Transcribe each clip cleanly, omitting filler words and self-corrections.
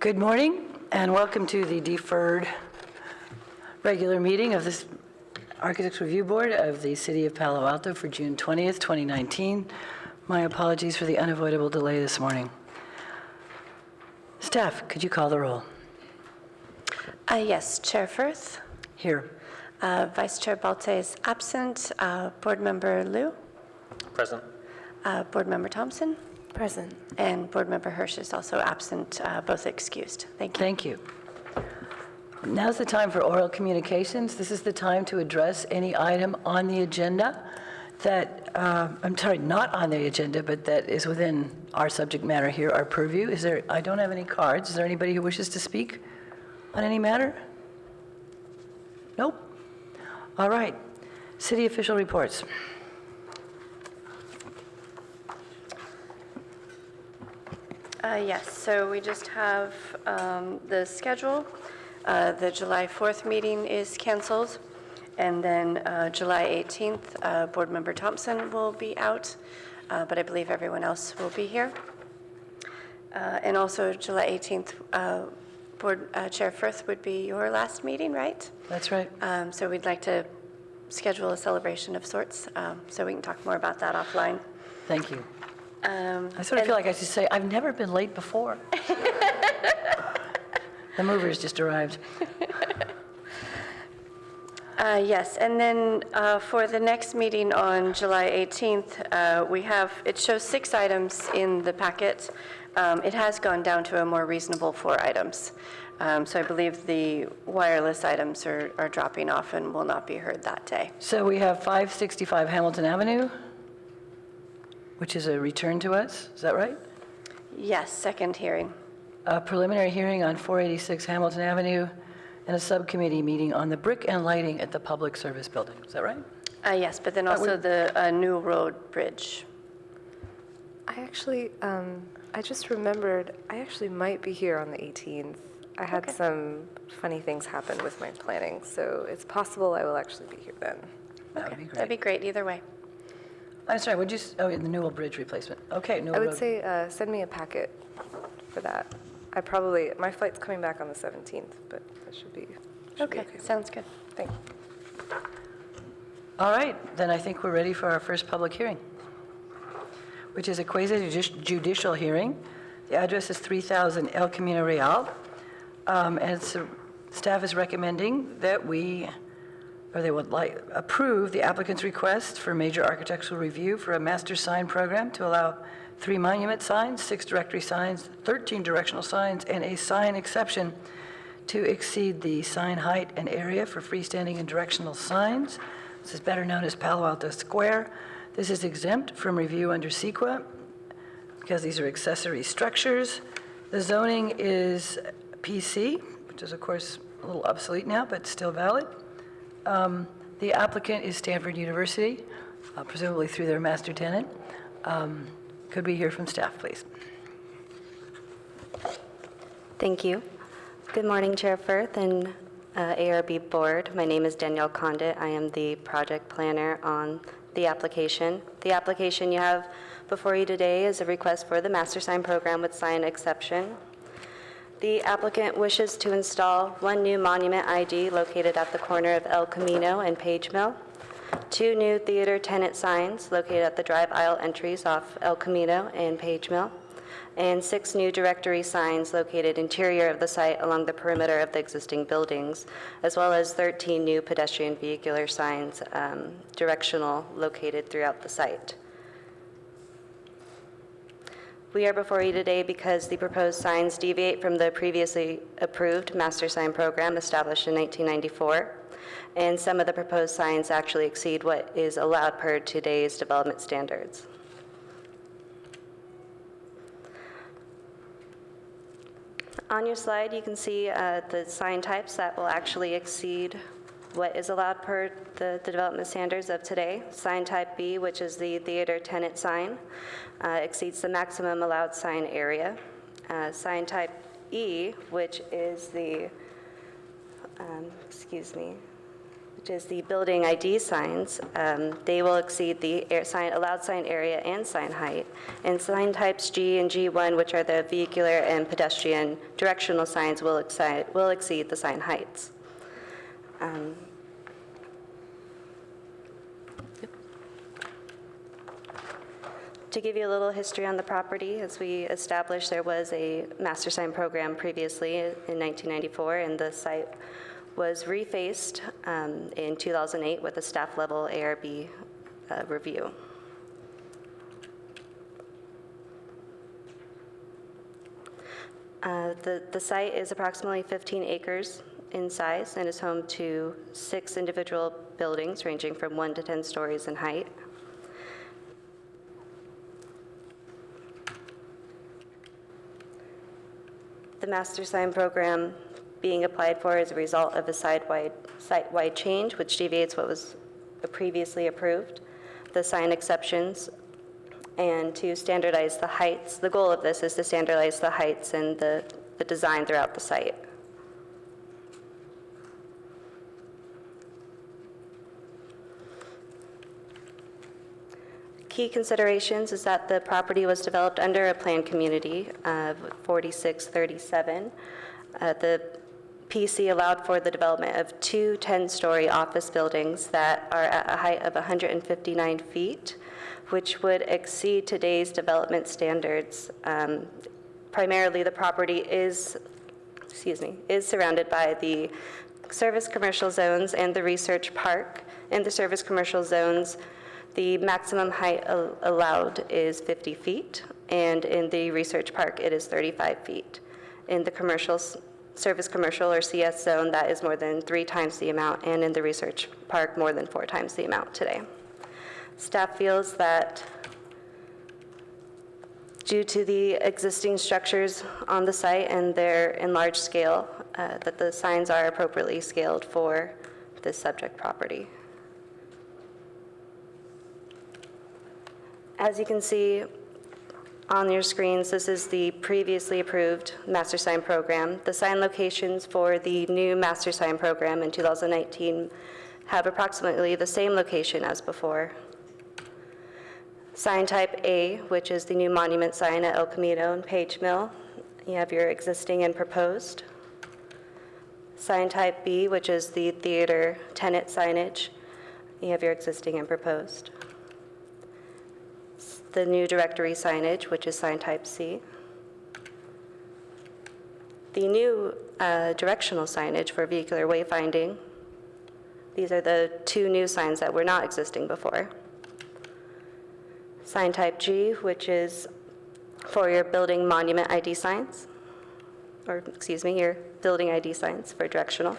Good morning and welcome to the deferred regular meeting of this Architects Review Board of the City of Palo Alto for June 20th, 2019. My apologies for the unavoidable delay this morning. Staff, could you call the roll? Yes, Chair Firth. Here. Vice Chair Balte is absent. Board Member Liu. Present. Board Member Thompson. Present. And Board Member Hirsch is also absent, both excused. Thank you. Thank you. Now's the time for oral communications. This is the time to address any item on the agenda that, not on the agenda, but that is within our subject matter here, our purview. I don't have any cards. Is there anybody who wishes to speak on any matter? Nope. All right. City official reports. Yes, so we just have the schedule. The July 4th meeting is canceled. And then July 18th, Board Member Thompson will be out, but I believe everyone else will be here. And also July 18th, Board Chair Firth would be your last meeting, right? That's right. So we'd like to schedule a celebration of sorts, so we can talk more about that offline. Thank you. I sort of feel like I should say, I've never been late before. The movers just arrived. Yes, and then for the next meeting on July 18th, it shows 6 items in the packet. It has gone down to a more reasonable 4 items. So I believe the wireless items are dropping off and will not be heard that day. So we have 565 Hamilton Avenue, which is a return to us. Is that right? Yes, second hearing. A preliminary hearing on 486 Hamilton Avenue, and a subcommittee meeting on the brick and lighting at the Public Service Building. Is that right? Yes, but then also the new road bridge. I actually, I just remembered, I actually might be here on the 18th. I had some funny things happen with my planning, so it's possible I will actually be here then. That would be great. That'd be great either way. I'm sorry, the Newell Bridge replacement. Okay, Newell I would Road. say send me a packet for that. My flight's coming back on the 17th, but that should be Okay, sounds good. Thanks. All right, then I think we're ready for our first public hearing, which is a quasi-judicial hearing. The address is 3000 El Camino Real, and staff is recommending that they would approve the applicant's request for major architectural review for a master sign program to allow 3 monument signs, 6 directory signs, 13 directional signs, and a sign exception to exceed the sign height and area for freestanding and directional signs. This is better known as Palo Alto Square. This is exempt from review under CEQA because these are accessory structures. The zoning is PC, which is of course a little obsolete now, but still valid. The applicant is Stanford University, presumably through their master tenant. Could we hear from staff, please? Thank you. Good morning, Chair Firth and ARB Board. My name is Danielle Condit. I am the project planner on the application. The application you have before you today is a request for the master sign program with sign exception. The applicant wishes to install 1 new monument ID located at the corner of El Camino and Page Mill, 2 new theater tenant signs located at the drive aisle entries off El Camino and Page Mill, and 6 new directory signs located interior of the site along the perimeter of the existing buildings, as well as 13 new pedestrian vehicular signs, directional, located throughout the site. We are before you today because the proposed signs deviate from the previously approved master sign program established in 1994, and some of the proposed signs actually exceed what is allowed per today's development standards. On your slide, you can see the sign types that will actually exceed what is allowed per the development standards of today. Sign type B, which is the theater tenant sign, exceeds the maximum allowed sign area. Sign type E, which is the, which is the building ID signs. They will exceed the allowed sign area and sign height. And sign types G and G1, which are the vehicular and pedestrian directional signs, will exceed the sign heights. To give you a little history on the property, as we established, there was a master sign program previously in 1994, and the site was refaced in 2008 with a staff level ARB review. The site is approximately 15 acres in size and is home to 6 individual buildings ranging from 1 to 10 stories in height. The master sign program being applied for as a result of a site-wide change, which deviates what was previously approved, the sign exceptions, and to standardize the heights. The goal of this is to standardize the heights and the design throughout the site. Key considerations is that the property was developed under a planned community of 4637. The PC allowed for the development of 2 10-story office buildings that are at a height of 159 feet, which would exceed today's development standards. Primarily, the property is surrounded by the service commercial zones and the research park. In the service commercial zones, the maximum height allowed is 50 feet, and in the research park, it is 35 feet. In the service commercial or CS zone, that is more than 3 times the amount, and in the research park, more than 4 times the amount today. Staff feels that due to the existing structures on the site and their enlarged scale, that the signs are appropriately scaled for this subject property. As you can see on your screens, this is the previously approved master sign program. The sign locations for the new master sign program in 2019 have approximately the same location as before. Sign type A, which is the new monument sign at El Camino and Page Mill, you have your existing and proposed. Sign type B, which is the theater tenant signage, you have your existing and proposed. The new directory signage, which is sign type C. The new directional signage for vehicular wayfinding. These are the 2 new signs that were not existing before. Sign type G, which is for your building monument ID signs, your building ID signs for directional.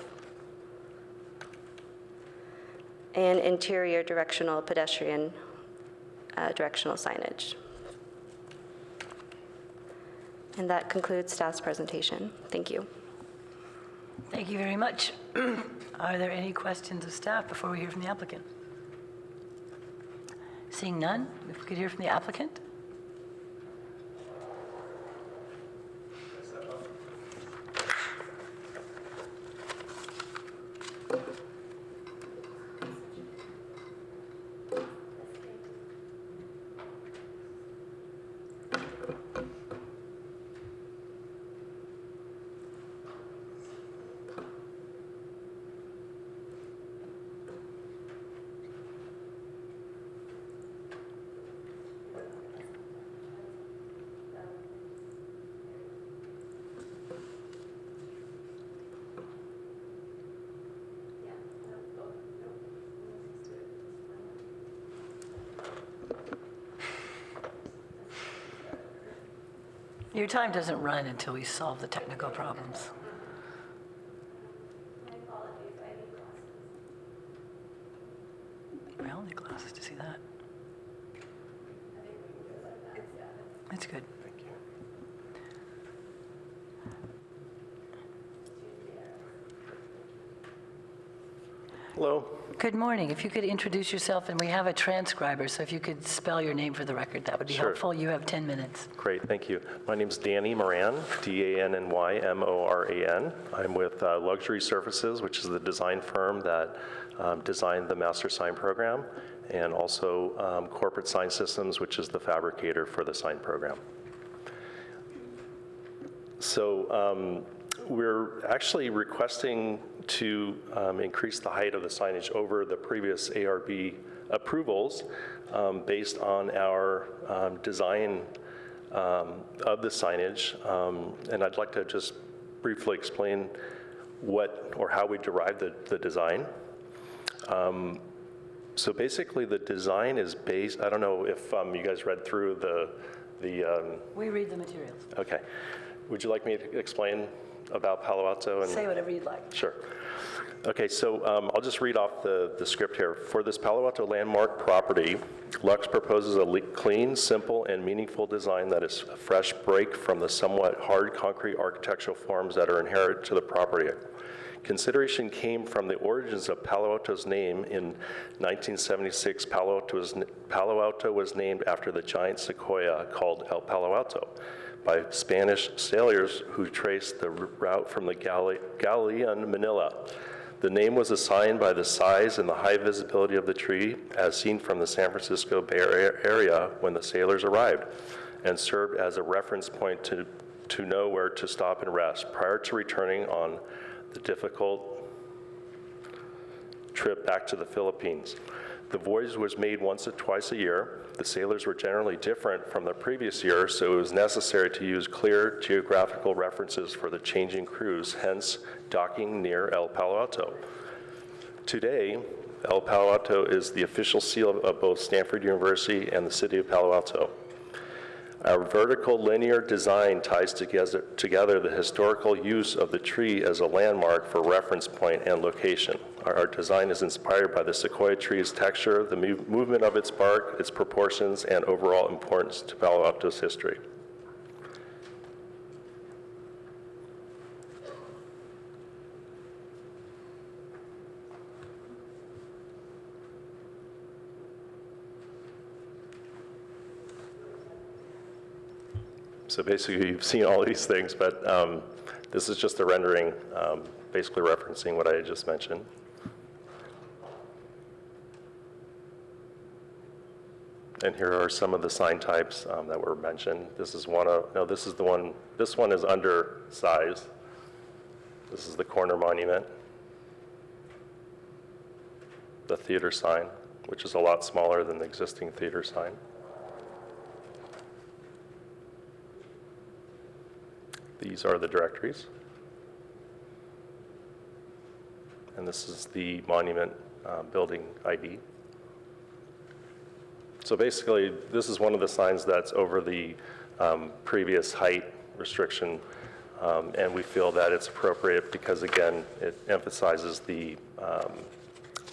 And interior directional pedestrian directional signage. And that concludes staff's presentation. Thank you. Thank you very much. Are there any questions of staff before we hear from the applicant? Seeing none, if we could hear from the applicant. Your time doesn't run until we solve the technical problems. Well, need glasses to see that. That's good. Hello. Good morning. If you could introduce yourself, and we have a transcriber, so if you could spell your name for the record, that would be Sure. helpful. You have 10 minutes. Great, thank you. My name is Danny Moran, Danymoran. I'm with Luxury Services, which is the design firm that designed the Master Sign Program, and also Corporate Sign Systems, which is the fabricator for the sign program. So we're actually requesting to increase the height of the signage over the previous ARB approvals based on our design of the signage. And I'd like to just briefly explain what or how we derived the design. So basically the design is based, I don't know if you guys read through the We read the materials. okay. Would you like me to explain about Palo Alto? And Say whatever you'd like. Sure. Okay, so I'll just read off the script here. For this Palo Alto landmark property, Lux proposes a clean, simple, and meaningful design that is a fresh break from the somewhat hard concrete architectural forms that are inherent to the property. Consideration came from the origins of Palo Alto's name. In 1976, Palo Alto was named after the giant sequoia called El Palo Alto by Spanish sailors who traced the route from the galleon Manila. The name was assigned by the size and the high visibility of the tree as seen from the San Francisco Bay Area when the sailors arrived, and served as a reference point to know where to stop and rest prior to returning on the difficult trip back to the Philippines. The voyage was made once or twice a year. The sailors were generally different from the previous year, so it was necessary to use clear geographical references for the changing crews, hence docking near El Palo Alto. Today, El Palo Alto is the official seal of both Stanford University and the city of Palo Alto. Our vertical linear design ties together the historical use of the tree as a landmark for reference point and location. Our design is inspired by the sequoia tree's texture, the movement of its bark, its proportions, and overall importance to Palo Alto's history. So basically, you've seen all these things, but this is just a rendering, basically referencing what I just mentioned. And here are some of the sign types that were mentioned. This is one of, no, this is the one, this one is undersized. This is the corner monument. The theater sign, which is a lot smaller than the existing theater sign. These are the directories. And this is the monument building ID. So basically, this is one of the signs that's over the previous height restriction, and we feel that it's appropriate because, again, it emphasizes the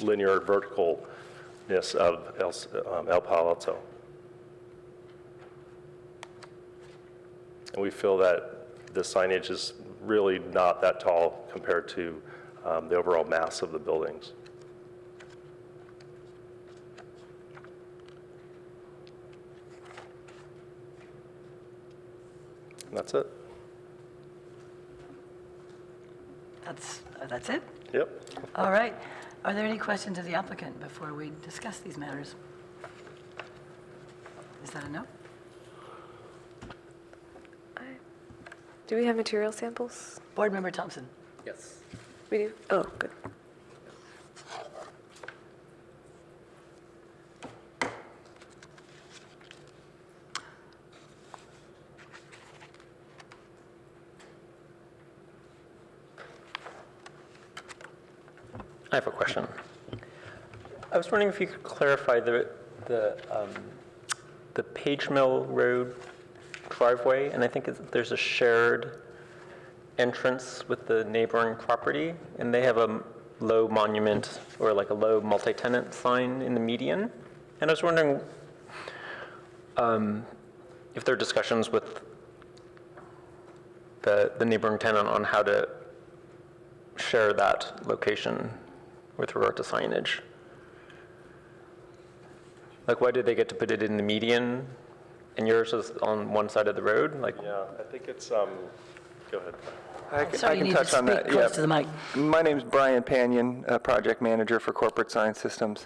linear verticalness of El Palo Alto. And we feel that the signage is really not that tall compared to the overall mass of the buildings. And that's it. That's it? Yep. All right. Are there any questions of the applicant before we discuss these matters? Is that a no? Do we have material samples? Board Member Thompson? Yes. We do? Oh, good. I have a question. I was wondering if you could clarify the Page Mill Road driveway, and I think there's a shared entrance with the neighboring property, and they have a low monument or like a low multi-tenant sign in the median. And I was wondering if there are discussions with the neighboring tenant on how to share that location with regard to signage? Like, why did they get to put it in the median and yours is on one side of the road? Like, Yeah, I think it's, go ahead. Sorry, you need to speak close to the mic. My name's Brian Panion, Project Manager for Corporate Sign Systems.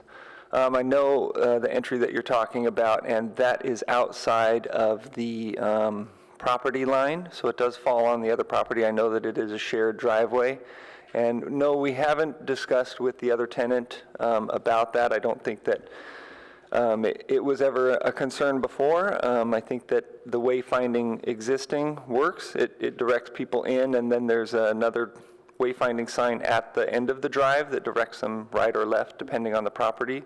I know the entry that you're talking about, and that is outside of the property line, so it does fall on the other property. I know that it is a shared driveway. And no, we haven't discussed with the other tenant about that. I don't think that it was ever a concern before. I think that the wayfinding existing works. It directs people in, and then there's another wayfinding sign at the end of the drive that directs them right or left, depending on the property.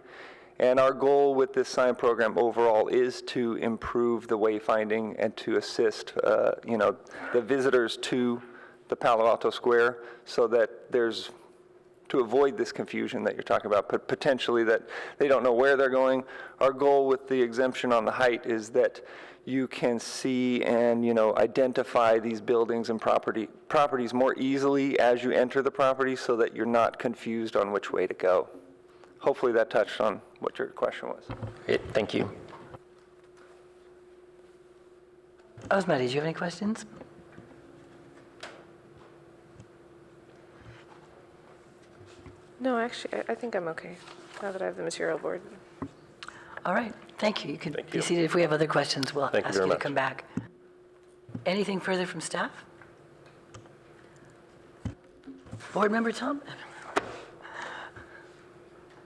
And our goal with this sign program overall is to improve the wayfinding and to assist, the visitors to the Palo Alto Square, so that there's, to avoid this confusion that you're talking about, but potentially that they don't know where they're going. Our goal with the exemption on the height is that you can see and, identify these buildings and properties more easily as you enter the property, so that you're not confused on which way to go. Hopefully that touched on what your question was. great, thank you. Osma, did you have any questions? No, actually, I think I'm okay, now that I have the material board. All right, thank you. You can Thank be you. seated. If we have other questions, we'll Thank you ask very you to much. come back. Anything further from staff? Board Member Tom?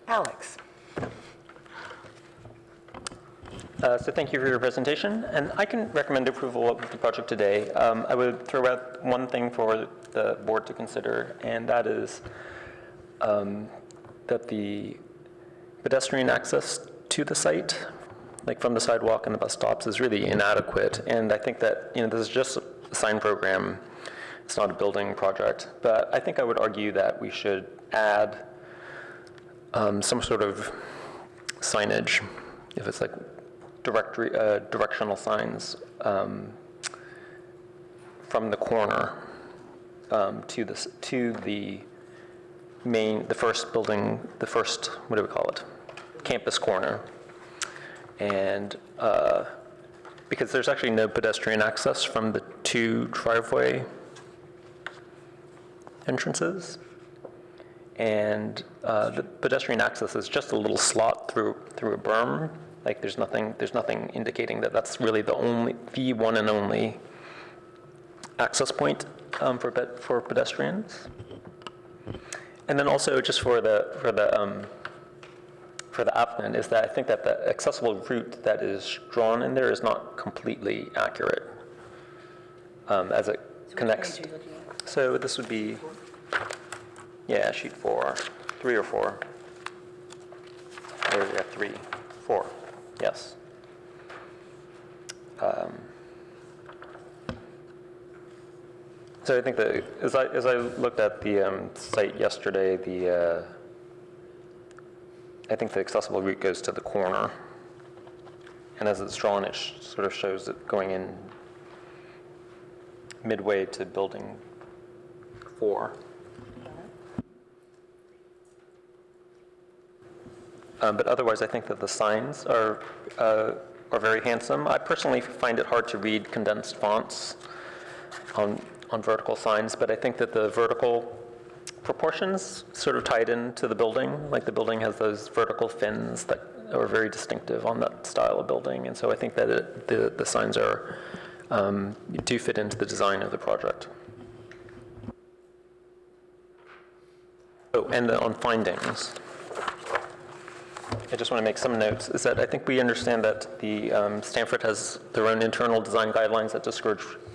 Alex? So thank you for your presentation, and I can recommend approval of the project today. I would throw out one thing for the board to consider, and that is that the pedestrian access to the site, like from the sidewalk and the bus stops, is really inadequate. And I think that, this is just a sign program. It's not a building project. But I think I would argue that we should add some sort of signage, if it's like directional signs from the corner to the first building, what do we call it? Campus corner. And because there's actually no pedestrian access from the two driveway entrances. And the pedestrian access is just a little slot through a berm. Like there's nothing indicating that that's really the one and only access point for pedestrians. And then also just for the applicant is that I think that the accessible route that is drawn in there is not completely accurate as it connects. So this would be, yeah, sheet 4, 3 or 4. Or yeah, 3, 4, yes. So I think that as I looked at the site yesterday, I think the accessible route goes to the corner, and as it's drawn, it sort of shows it going in midway to building 4. But otherwise, I think that the signs are very handsome. I personally find it hard to read condensed fonts on vertical signs, but I think that the vertical proportions sort of tied into the building. Like the building has those vertical fins that are very distinctive on that style of building, and so I think that the signs do fit into the design of the project. Oh, and on findings, I just want to make some notes, is that I think we understand that the Stanford has their own internal design guidelines that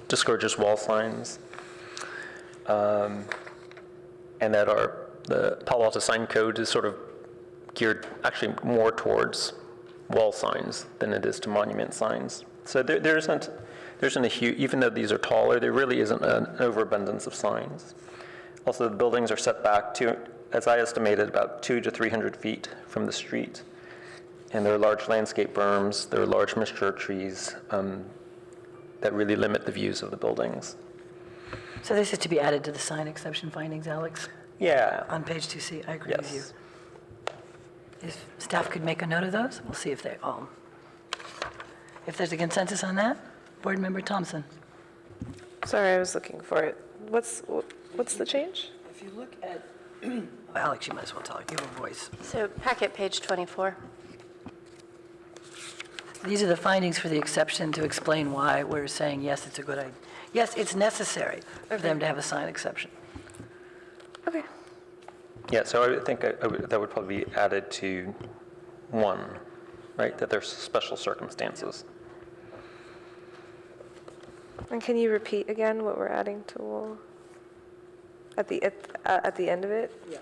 discourages wall signs, and that the Palo Alto sign code is sort of geared actually more towards wall signs than it is to monument signs. So there isn't a huge, even though these are taller, there really isn't an overabundance of signs. Also, the buildings are set back to, as I estimated, about 200 to 300 feet from the street. And there are large landscape berms, there are large mature trees that really limit the views of the buildings. So this is to be added to the sign exception findings, Alex? Yeah. on page 2C. I agree with you. Yes. If staff could make a note of those, we'll see if they all, if there's a consensus on that. Board Member Thompson. Sorry, I was looking for it. What's the change? If you look at, well, Alex, you might as well tell, you have a voice. So packet page 24. These are the findings for the exception to explain why we're saying, yes, it's a good idea. Yes, it's necessary for them to have a sign exception. Okay. Yeah, so I would think that would probably be added to 1, right? That there's special circumstances. And can you repeat again what we're adding to wall? At the end of it? Yeah.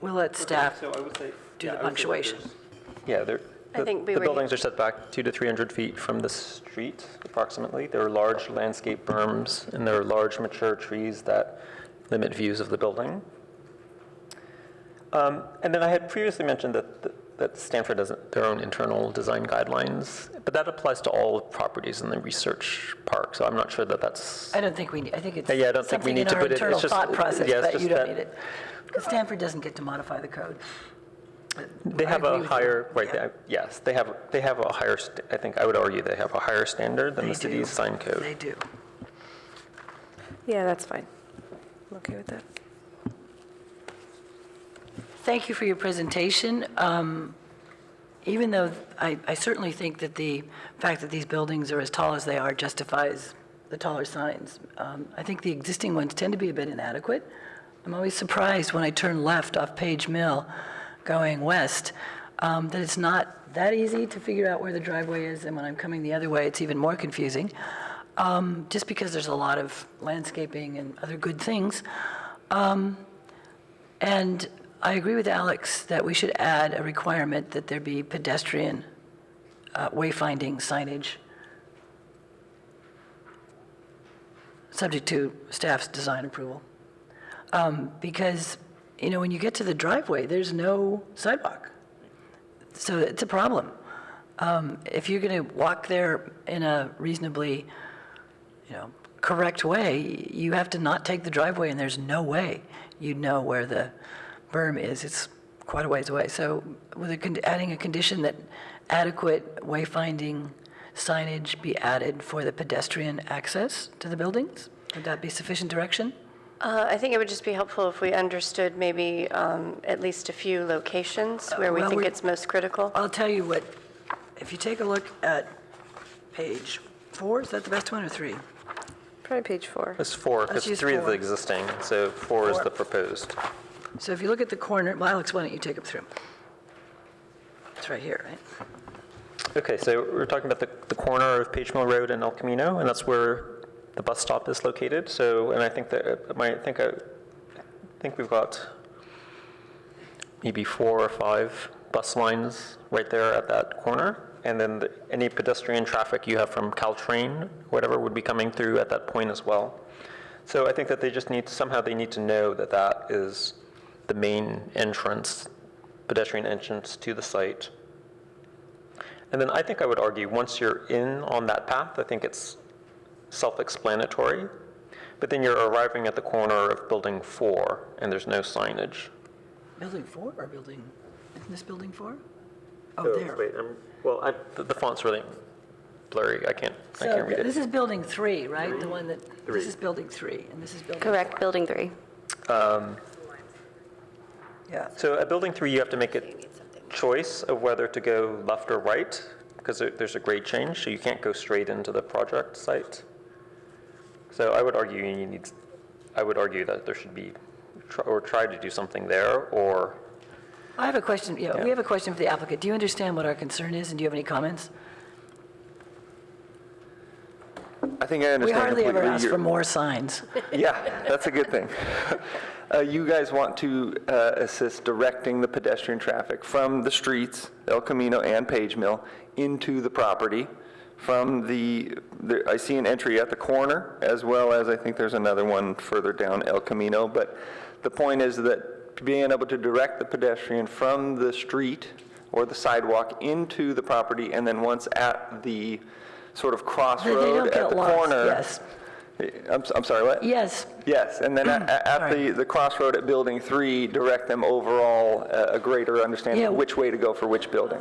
We'll let staff So I would say. do the punctuation. Yeah, I think we the were- buildings are set back 200 to 300 feet from the street approximately. There are large landscape berms and there are large mature trees that limit views of the building. And then I had previously mentioned that Stanford has their own internal design guidelines, but that applies to all properties in the research park, so I'm not sure that that's. I don't think we need, I think it's Yeah, I don't think we something need in to our put it- it's internal just- thought process, yeah, it's but you just don't that- need it. Because Stanford doesn't get to modify the code. They I have agree a with you. higher, right, Yeah. yes, they have a higher, I think I would argue they have a higher standard than They the city's do. sign code. They do. Yeah, that's fine. I'm okay with that. Thank you for your presentation. Even though I certainly think that the fact that these buildings are as tall as they are justifies the taller signs, I think the existing ones tend to be a bit inadequate. I'm always surprised when I turn left off Page Mill going west, that it's not that easy to figure out where the driveway is, and when I'm coming the other way, it's even more confusing, just because there's a lot of landscaping and other good things. And I agree with Alex that we should add a requirement that there be pedestrian wayfinding signage, subject to staff's design approval. Because, you know, when you get to the driveway, there's no sidewalk. So it's a problem. If you're going to walk there in a reasonably, correct way, you have to not take the driveway, and there's no way you'd know where the berm is. It's quite a ways away. So with adding a condition that adequate wayfinding signage be added for the pedestrian access to the buildings, would that be sufficient direction? I think it would just be helpful if we understood maybe at least a few locations where we well, think we're- it's most critical. I'll tell you what, if you take a look at page 4, is that the best one, or 3? Probably page 4. It's 4, Let's because use 3 is the 4. existing, so 4 is 4. the proposed. So if you look at the corner, well, Alex, why don't you take it through? It's right here, right? Okay, so we're talking about the corner of Page Mill Road and El Camino, and that's where the bus stop is located. So, and I think we've got maybe 4 or 5 bus lines right there at that corner. And then any pedestrian traffic you have from Caltrain, whatever, would be coming through at that point as well. So I think that they just somehow they need to know that that is the main entrance, pedestrian entrance to the site. And then I think I would argue once you're in on that path, I think it's self-explanatory, but then you're arriving at the corner of Building 4, and there's no signage. Building 4 or isn't this building 4? Oh, there. Wait, the font's really blurry, I can't So read this it. is building 3, right? The one that, this is building 3, and this is building 4. Correct, Building 3. Yeah. So at Building 3, you have to make a choice of whether to go left or right, because there's a grade change, so you can't go straight into the project site. So I would argue that there should be, or try to do something there, or. I have a question, we have a question for the applicant. Do you understand what our concern is, and do you have any comments? I think I We understand hardly ever completely ask your- for more signs. Yeah, that's a good thing. You guys want to assist directing the pedestrian traffic from the streets, El Camino and Page Mill, into the property. From I see an entry at the corner, as well as I think there's another one further down El Camino. But the point is that being able to direct the pedestrian from the street or the sidewalk into the property, and then once at the sort of They crossroad don't at get the lost, corner, yes. I'm sorry, what? Yes, Yes, and then at the crossroad at Building 3, direct them overall a greater understanding of Yeah. which way to go for which building.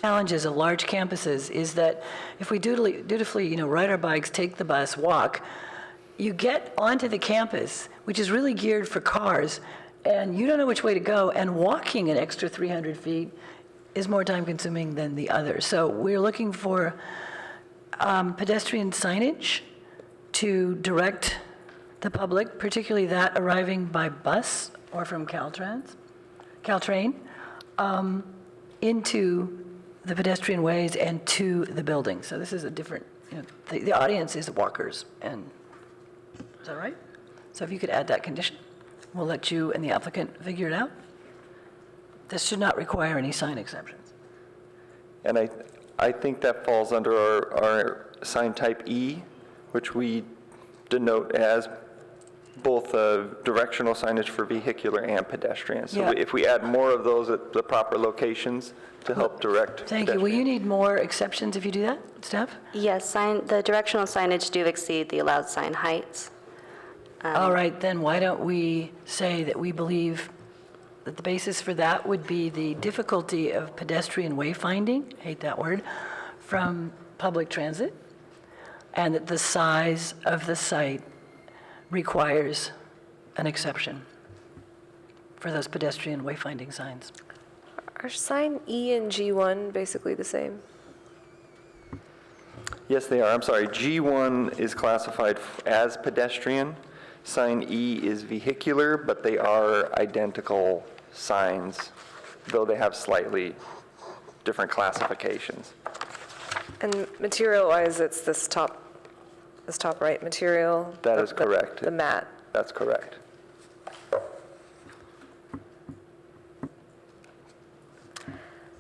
challenges of large campuses is that if we dutifully, ride our bikes, take the bus, walk, you get onto the campus, which is really geared for cars, and you don't know which way to go, and walking an extra 300 feet is more time-consuming than the other. So we're looking for pedestrian signage to direct the public, particularly that arriving by bus or from Caltrain, into the pedestrian ways and to the building. So this is a different, the audience is walkers, and, is that right? So if you could add that condition, we'll let you and the applicant figure it out. This should not require any sign exceptions. And I think that falls under our sign type E, which we denote as both directional signage for vehicular and pedestrian. So Yeah. if we add more of those at the proper locations to help direct Thank you. Will you pedestrians. need more exceptions if you do that, Steph? Yes, the directional signage do exceed the allowed sign heights. All right, then why don't we say that we believe that the basis for that would be the difficulty of pedestrian wayfinding, hate that word, from public transit, and that the size of the site requires an exception for those pedestrian wayfinding signs. Are sign E and G1 basically the same? Yes, they are. I'm sorry. G1 is classified as pedestrian. Sign E is vehicular, but they are identical signs, though they have slightly different classifications. And material-wise, it's this top right material? That is correct. The mat. That's correct.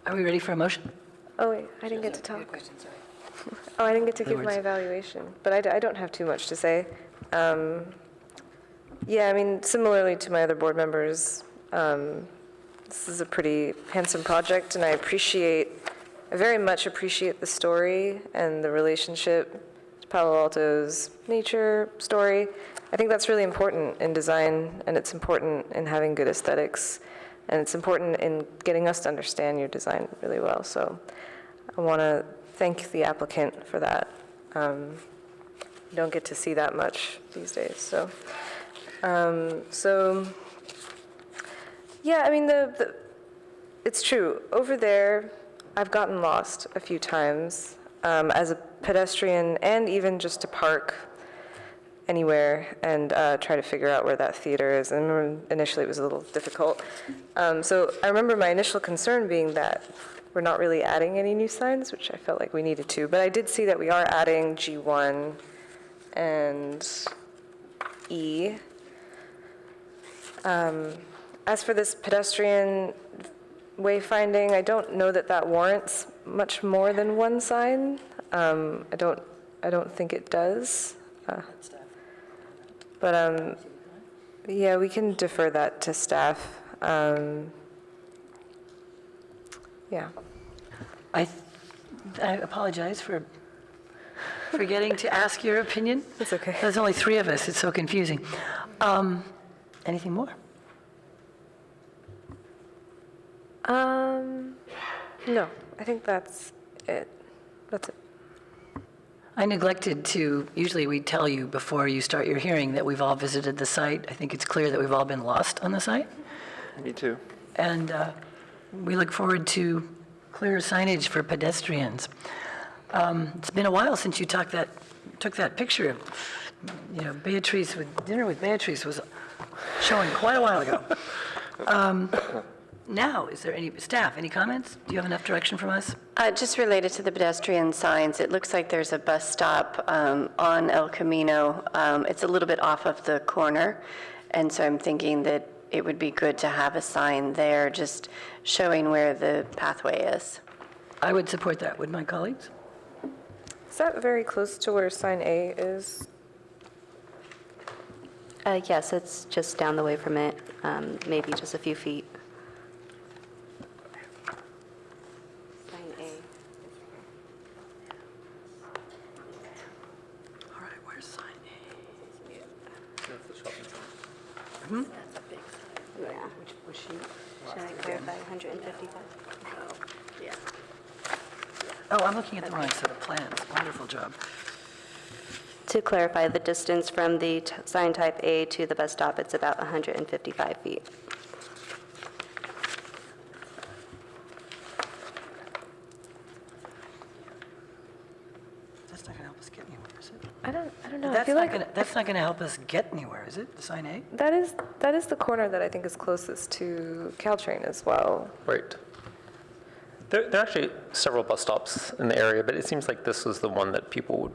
Are we ready for a motion? Oh, wait, I didn't get to talk. Oh, I didn't get to give my evaluation, but I don't have too much to say. Yeah, I mean, similarly to my other board members, this is a pretty handsome project, and I very much appreciate the story and the relationship to Palo Alto's nature story. I think that's really important in design, and it's important in having good aesthetics, and it's important in getting us to understand your design really well. So I want to thank the applicant for that. You don't get to see that much these days, so. Yeah, I mean, it's true. Over there, I've gotten lost a few times as a pedestrian and even just to park anywhere and try to figure out where that theater is. And I remember initially it was a little difficult. So I remember my initial concern being that we're not really adding any new signs, which I felt like we needed to. But I did see that we are adding G1 and E. As for this pedestrian wayfinding, I don't know that that warrants much more than one sign. I don't think it does. But yeah, we can defer that to staff. Yeah. I apologize for forgetting to ask your opinion. That's okay. There's only three of us, it's so confusing. Anything more? No, I think that's it. That's it. I neglected to, usually we tell you before you start your hearing that we've all visited the site. I think it's clear that we've all been lost on the site. Me too. And we look forward to clear signage for pedestrians. It's been a while since you took that picture. Beatrice, dinner with Beatrice was showing quite a while ago. Now, is there any comments? Do you have enough direction from us? Just related to the pedestrian signs, it looks like there's a bus stop on El Camino. It's a little bit off of the corner, and so I'm thinking that it would be good to have a sign there just showing where the pathway is. I would support that. Would my colleagues? Is that very close to where sign A is? Yes, it's just down the way from it, maybe just a few feet. Sign A. All right, where's sign Which sheet? Should I clarify 155? Yeah. Oh, I'm looking at the wrong set of plans. Wonderful job. To clarify, the distance from the sign type A to the bus stop, it's about 155 feet. That's not going to help us get anywhere, is it? I don't know. I That's feel not like going to, that's not going to help us get anywhere, is it? The sign A? that is the corner that I think is closest to Caltrain as well. Right. There are actually several bus stops in the area, but it seems like this is the one that people would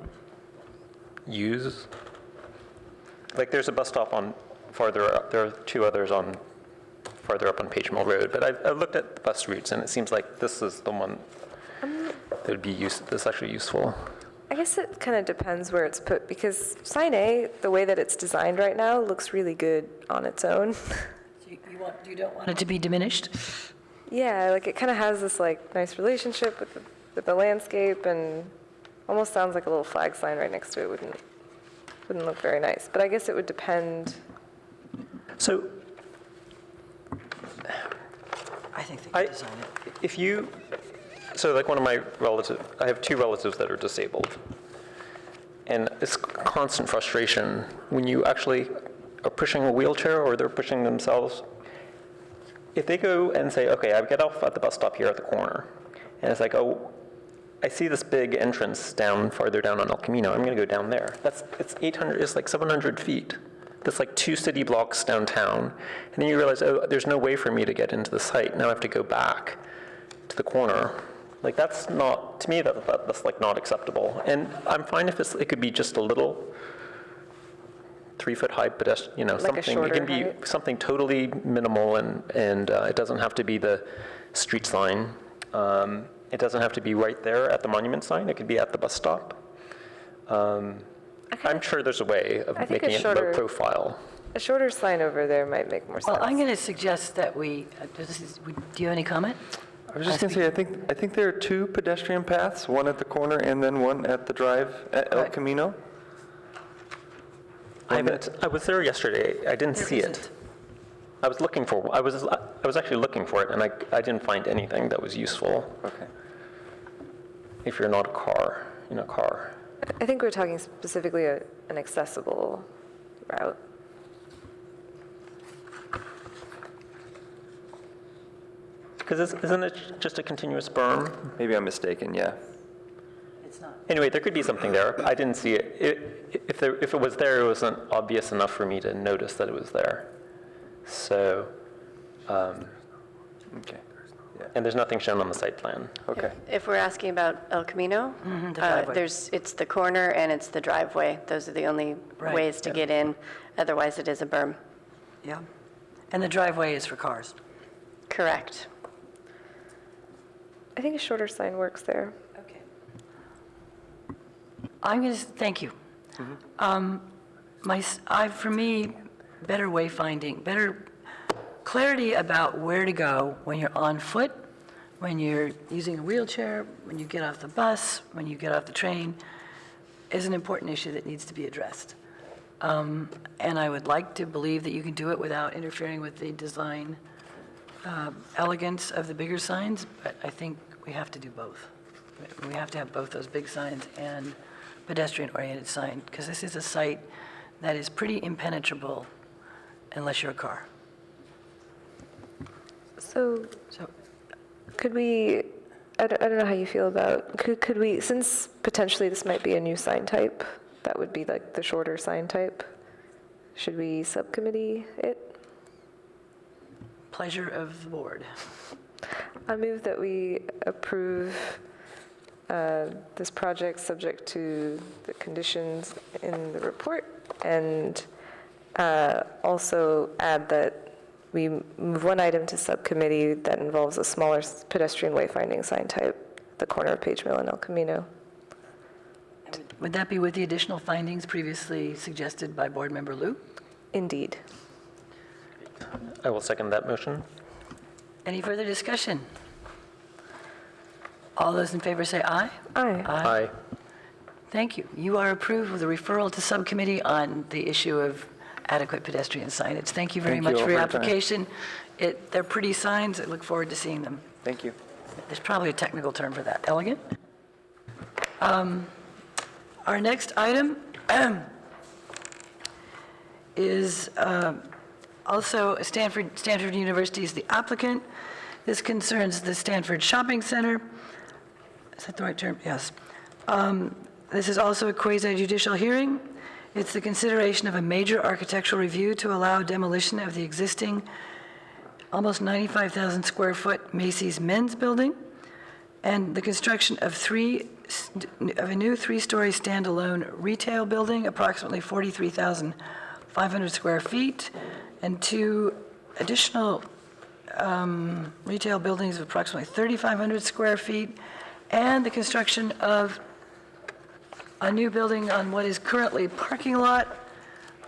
use. Like, there's a bus stop on farther up, there are two others on farther up on Page Mill Road, but I've looked at the bus routes, and it seems like this is the one that would be that's actually useful. I guess it kind of depends where it's put, because sign A, the way that it's designed right now, looks really good on its own. You don't want it to be diminished? Yeah, like it kind of has this like nice relationship with the landscape, and almost sounds like a little flag sign right next to it wouldn't look very nice. But I guess it would depend. So I think they can design it. So like one of my relatives, I have two relatives that are disabled. And it's constant frustration when you actually are pushing a wheelchair or they're pushing themselves. If they go and say, okay, I get off at the bus stop here at the corner, and it's like, oh, I see this big entrance farther down on El Camino, I'm gonna go down there. It's like 700 feet. That's like 2 city blocks downtown. And then you realize, oh, there's no way for me to get into the site. Now I have to go back to the corner. Like that's not, to me, that's like not acceptable. And I'm fine if it could be just a little 3-foot high pedestrian, Like a something. It shorter can be height? something totally minimal, and it doesn't have to be the street sign. It doesn't have to be right there at the monument sign. It could be at the bus stop. I'm sure there's a way of I think making a it low profile. A shorter sign over there might make more sense. Well, I'm going to suggest that do you have any comment? I was just going to say, I think there are 2 pedestrian paths, one at the corner and then one at the drive at El Right. Camino. I was there yesterday. I didn't There see it. isn't. I was looking for. I was actually looking for it, and I didn't find anything that was useful. Okay. If you're not in a car. I think we're talking specifically an accessible route. Because isn't it just a continuous berm? Maybe I'm mistaken, yeah. It's not. Anyway, there could be something there. I didn't see it. If it was there, it wasn't obvious enough for me to notice that it was there. So, Okay. Yeah. and there's nothing shown on the site plan. Okay. If we're asking about El Camino, the driveway. it's the corner and it's the driveway. Those are the only Right, ways to yeah. get in. Otherwise, it is a berm. Yeah. And the driveway is for cars. Correct. I think a shorter sign works there. Okay. I'm going to, thank you. For me, better wayfinding, better clarity about where to go when you're on foot, when you're using a wheelchair, when you get off the bus, when you get off the train, is an important issue that needs to be addressed. And I would like to believe that you can do it without interfering with the design elegance of the bigger signs, but I think we have to do both. We have to have both those big signs and pedestrian-oriented sign, because this is a site that is pretty impenetrable unless you're a car. So So, could we, I don't know how you feel about, could we, since potentially this might be a new sign type, that would be like the shorter sign type, should we subcommittee it? pleasure of the board. I move that we approve this project subject to the conditions in the report, and also add that we move one item to subcommittee that involves a smaller pedestrian wayfinding sign type, the corner of Page Mill and El Camino. Would that be with the additional findings previously suggested by Board Member Liu? Indeed. I will second that motion. Any further discussion? All those in favor say aye. Aye. Aye. Thank you. You are approved with a referral to subcommittee on the issue of adequate pedestrian signage. Thank you very Thank much you for all your for your time. application. They're pretty signs. I look forward to seeing them. Thank you. There's probably a technical term for that. Elegant? Our next item is also Stanford University is the applicant. This concerns the Stanford Shopping Center. Is that the right term? Yes. This is also a quasi-judicial hearing. It's the consideration of a major architectural review to allow demolition of the existing almost 95,000 square foot Macy's Men's Building and the construction of a new three-story standalone retail building, approximately 43,500 square feet, and two additional retail buildings of approximately 3,500 square feet, and the construction of a new building on what is currently parking lot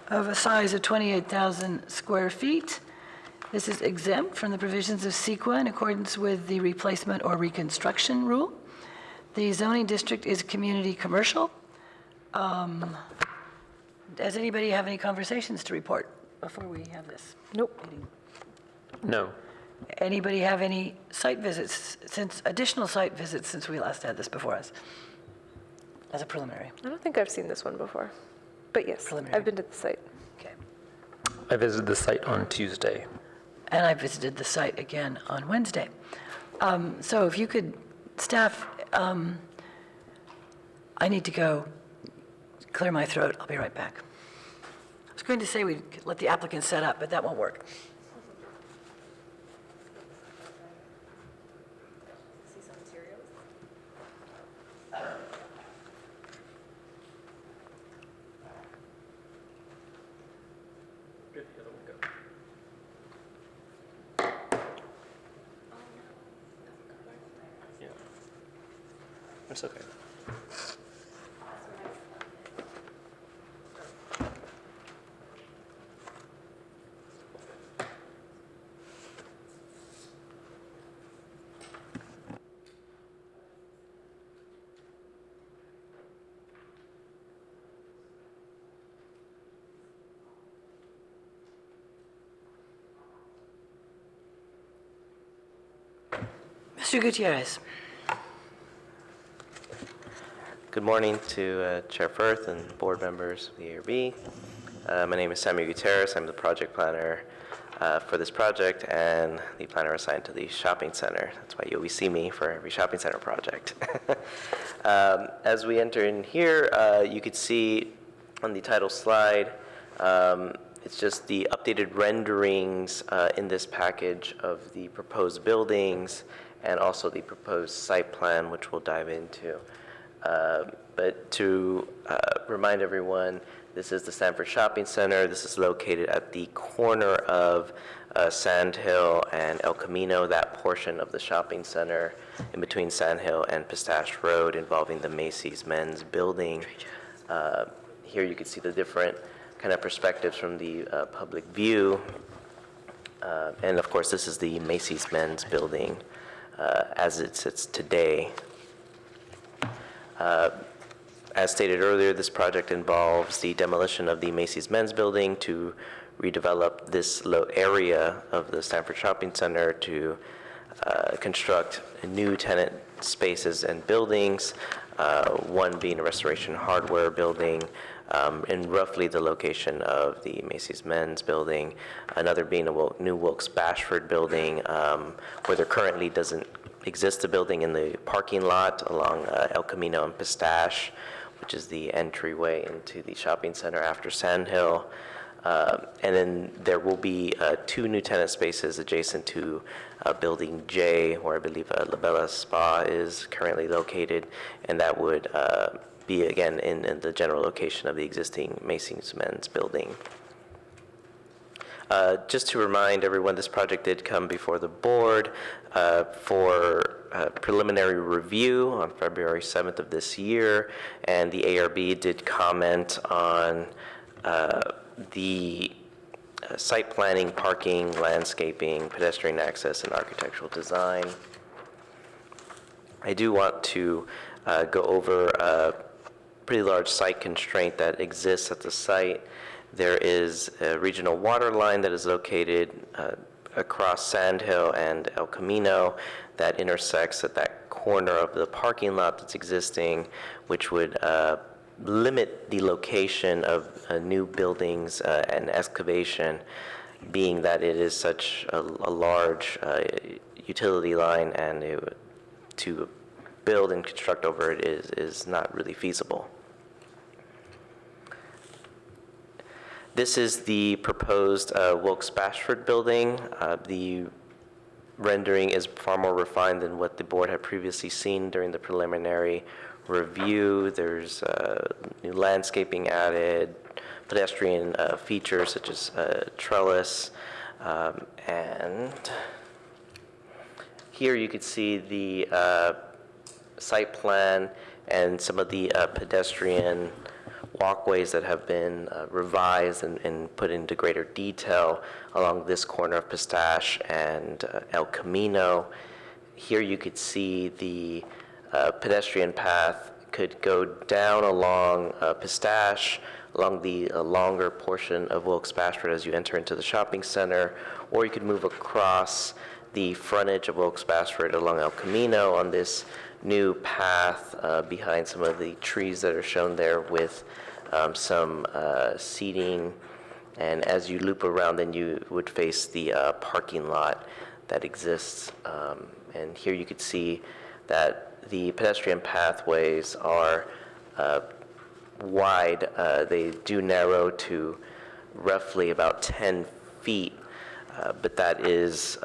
of a size of 28,000 square feet. This is exempt from the provisions of CEQA in accordance with the replacement or reconstruction rule. The zoning district is community commercial. Does anybody have any conversations to report before we have this? Nope. Meeting? No. Anybody have any additional site visits since we last had this before us? As a preliminary. I don't think I've seen this one before. But yes, Preliminary. I've been to the site. Okay. I visited the site on Tuesday. And I visited the site again on Wednesday. So if you could, staff, I need to go clear my throat. I'll be right back. I was going to say we'd let the applicant set up, but that won't work. It's okay. Mr. Gutierrez. Good morning to Chair Firth and board members of the ARB. My name is Samuel Gutierrez. I'm the project planner for this project and the planner assigned to the shopping center. That's why you always see me for every shopping center project. As we enter in here, you could see on the title slide, it's just the updated renderings in this package of the proposed buildings and also the proposed site plan, which we'll dive into. But to remind everyone, this is the Stanford Shopping Center. This is located at the corner of Sand Hill and El Camino, that portion of the shopping center in between Sand Hill and Pistache Road involving the Macy's Men's Building. Here you can see the different kind of perspectives from the public view. And of course, this is the Macy's Men's Building as it sits today. As stated earlier, this project involves the demolition of the Macy's Men's Building to redevelop this area of the Stanford Shopping Center to construct new tenant spaces and buildings, one being a Restoration Hardware building in roughly the location of the Macy's Men's Building, another being a new Wilkes-Bashford building where there currently doesn't exist a building in the parking lot along El Camino and Pistache, which is the entryway into the shopping center after Sand Hill. And then there will be two new tenant spaces adjacent to Building J, where I believe La Bella Spa is currently located, and that would be, again, in the general location of the existing Macy's Men's Building. Just to remind everyone, this project did come before the board for preliminary review on February 7th of this year, and the ARB did comment on the site planning, parking, landscaping, pedestrian access, and architectural design. I do want to go over a pretty large site constraint that exists at the site, There is a regional water line that is located across Sand Hill and El Camino that intersects at that corner of the parking lot that's existing, which would limit the location of new buildings and excavation, being that it is such a large utility line, and to build and construct over it is not really feasible. This is the proposed Wilkes-Bashford building. The rendering is far more refined than what the board had previously seen during the preliminary review. There's new landscaping added, pedestrian features such as trellis, and here you could see the site plan and some of the pedestrian walkways that have been revised and put into greater detail along this corner of Pistache and El Camino. Here you could see the pedestrian path could go down along Pistache, along the longer portion of Wilkes-Bashford as you enter into the shopping center, or you could move across the frontage of Wilkes-Bashford along El Camino on this new path behind some of the trees that are shown there with some seating. And as you loop around, then you would face the parking lot that exists. And here you could see that the pedestrian pathways are wide. They do narrow to roughly about 10 feet, but that is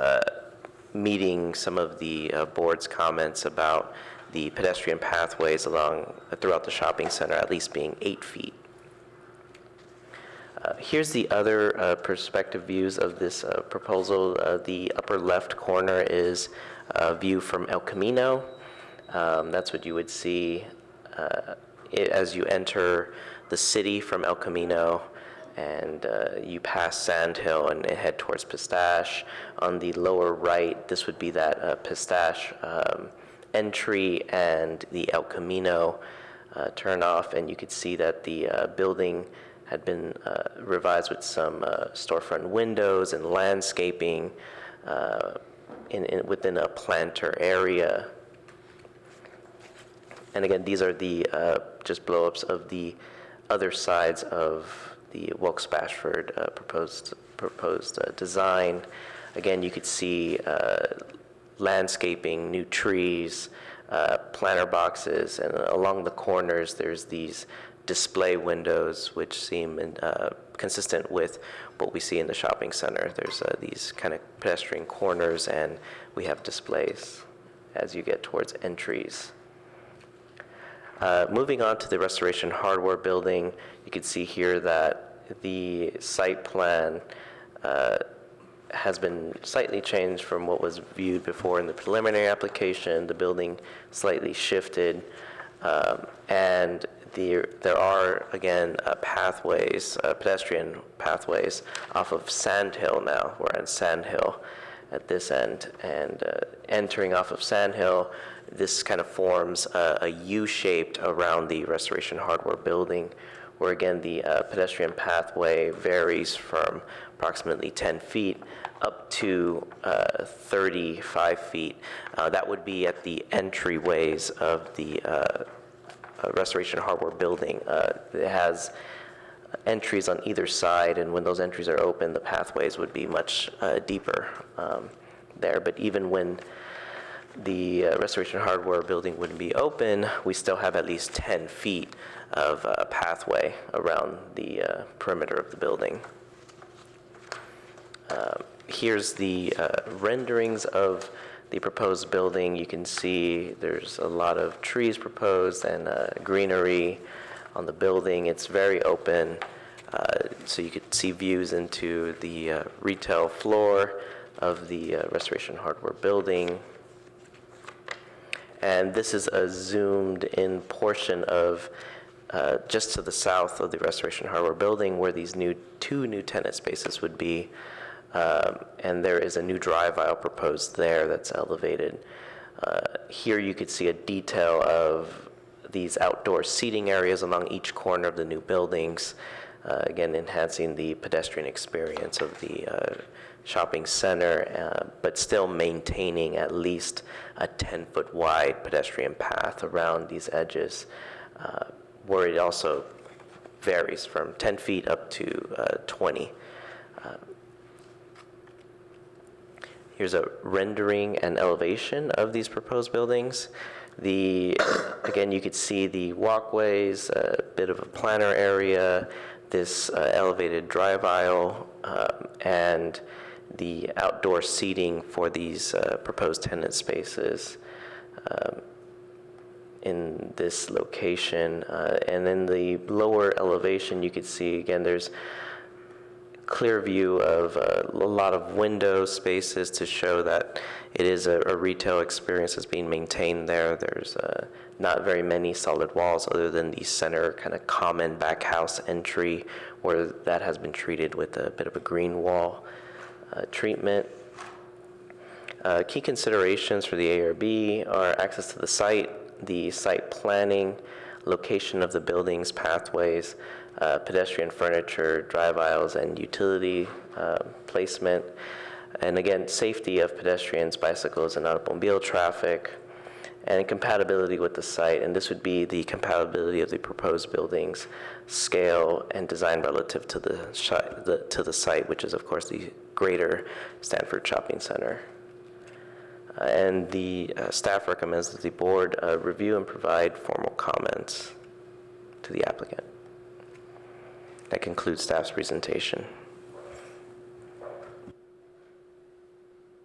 meeting some of the board's comments about the pedestrian pathways throughout the shopping center at least being 8 feet. Here's the other perspective views of this proposal. The upper left corner is a view from El Camino. That's what you would see as you enter the city from El Camino, and you pass Sand Hill and head towards Pistache. On the lower right, this would be that Pistache entry and the El Camino turnoff, and you could see that the building had been revised with some storefront windows and landscaping within a planter area. And again, these are the just blow-ups of the other sides of the Wilkes-Bashford proposed design. Again, you could see landscaping, new trees, planter boxes, and along the corners there's these display windows which seem consistent with what we see in the shopping center. There's these kind of pedestrian corners, and we have displays as you get towards entries. Moving on to the Restoration Hardware building, you can see here that the site plan has been slightly changed from what was viewed before in the preliminary application. The building slightly shifted, and there are, again, pathways, pedestrian pathways off of Sand Hill now. We're on Sand Hill at this end, and entering off of Sand Hill, this kind of forms a U-shaped around the Restoration Hardware building, where again the pedestrian pathway varies from approximately 10 feet up to 35 feet. That would be at the entryways of the Restoration Hardware building. It has entries on either side, and when those entries are open, the pathways would be much deeper there. But even when the Restoration Hardware building wouldn't be open, we still have at least 10 feet of pathway around the perimeter of the building. Here's the renderings of the proposed building. You can see there's a lot of trees proposed and greenery on the building. It's very open, so you could see views into the retail floor of the Restoration Hardware building. And this is a zoomed-in portion of just to the south of the Restoration Hardware building, where these two new tenant spaces would be. And there is a new drive aisle proposed there that's elevated. Here you could see a detail of these outdoor seating areas along each corner of the new buildings. again, enhancing the pedestrian experience of the shopping center, but still maintaining at least a 10-foot wide pedestrian path around these edges, where it also varies from 10 feet up to 20. Here's a rendering and elevation of these proposed buildings. Again, you could see the walkways, a bit of a planter area, this elevated drive aisle, and the outdoor seating for these proposed tenant spaces in this location. And in the lower elevation, you could see, again, there's clear view of a lot of window spaces to show that it is a retail experience that's being maintained there. There's not very many solid walls other than the center kind of common back house entry, where that has been treated with a bit of a green wall treatment. Key considerations for the ARB are access to the site planning, location of the buildings, pathways, pedestrian furniture, drive aisles, and utility placement. And again, safety of pedestrians, bicycles, and automobile traffic, and compatibility with the site. And this would be the compatibility of the proposed buildings, scale, and design relative to the site, which is, of course, the greater Stanford Shopping Center. And the staff recommends that the board review and provide formal comments to the applicant. That concludes staff's presentation.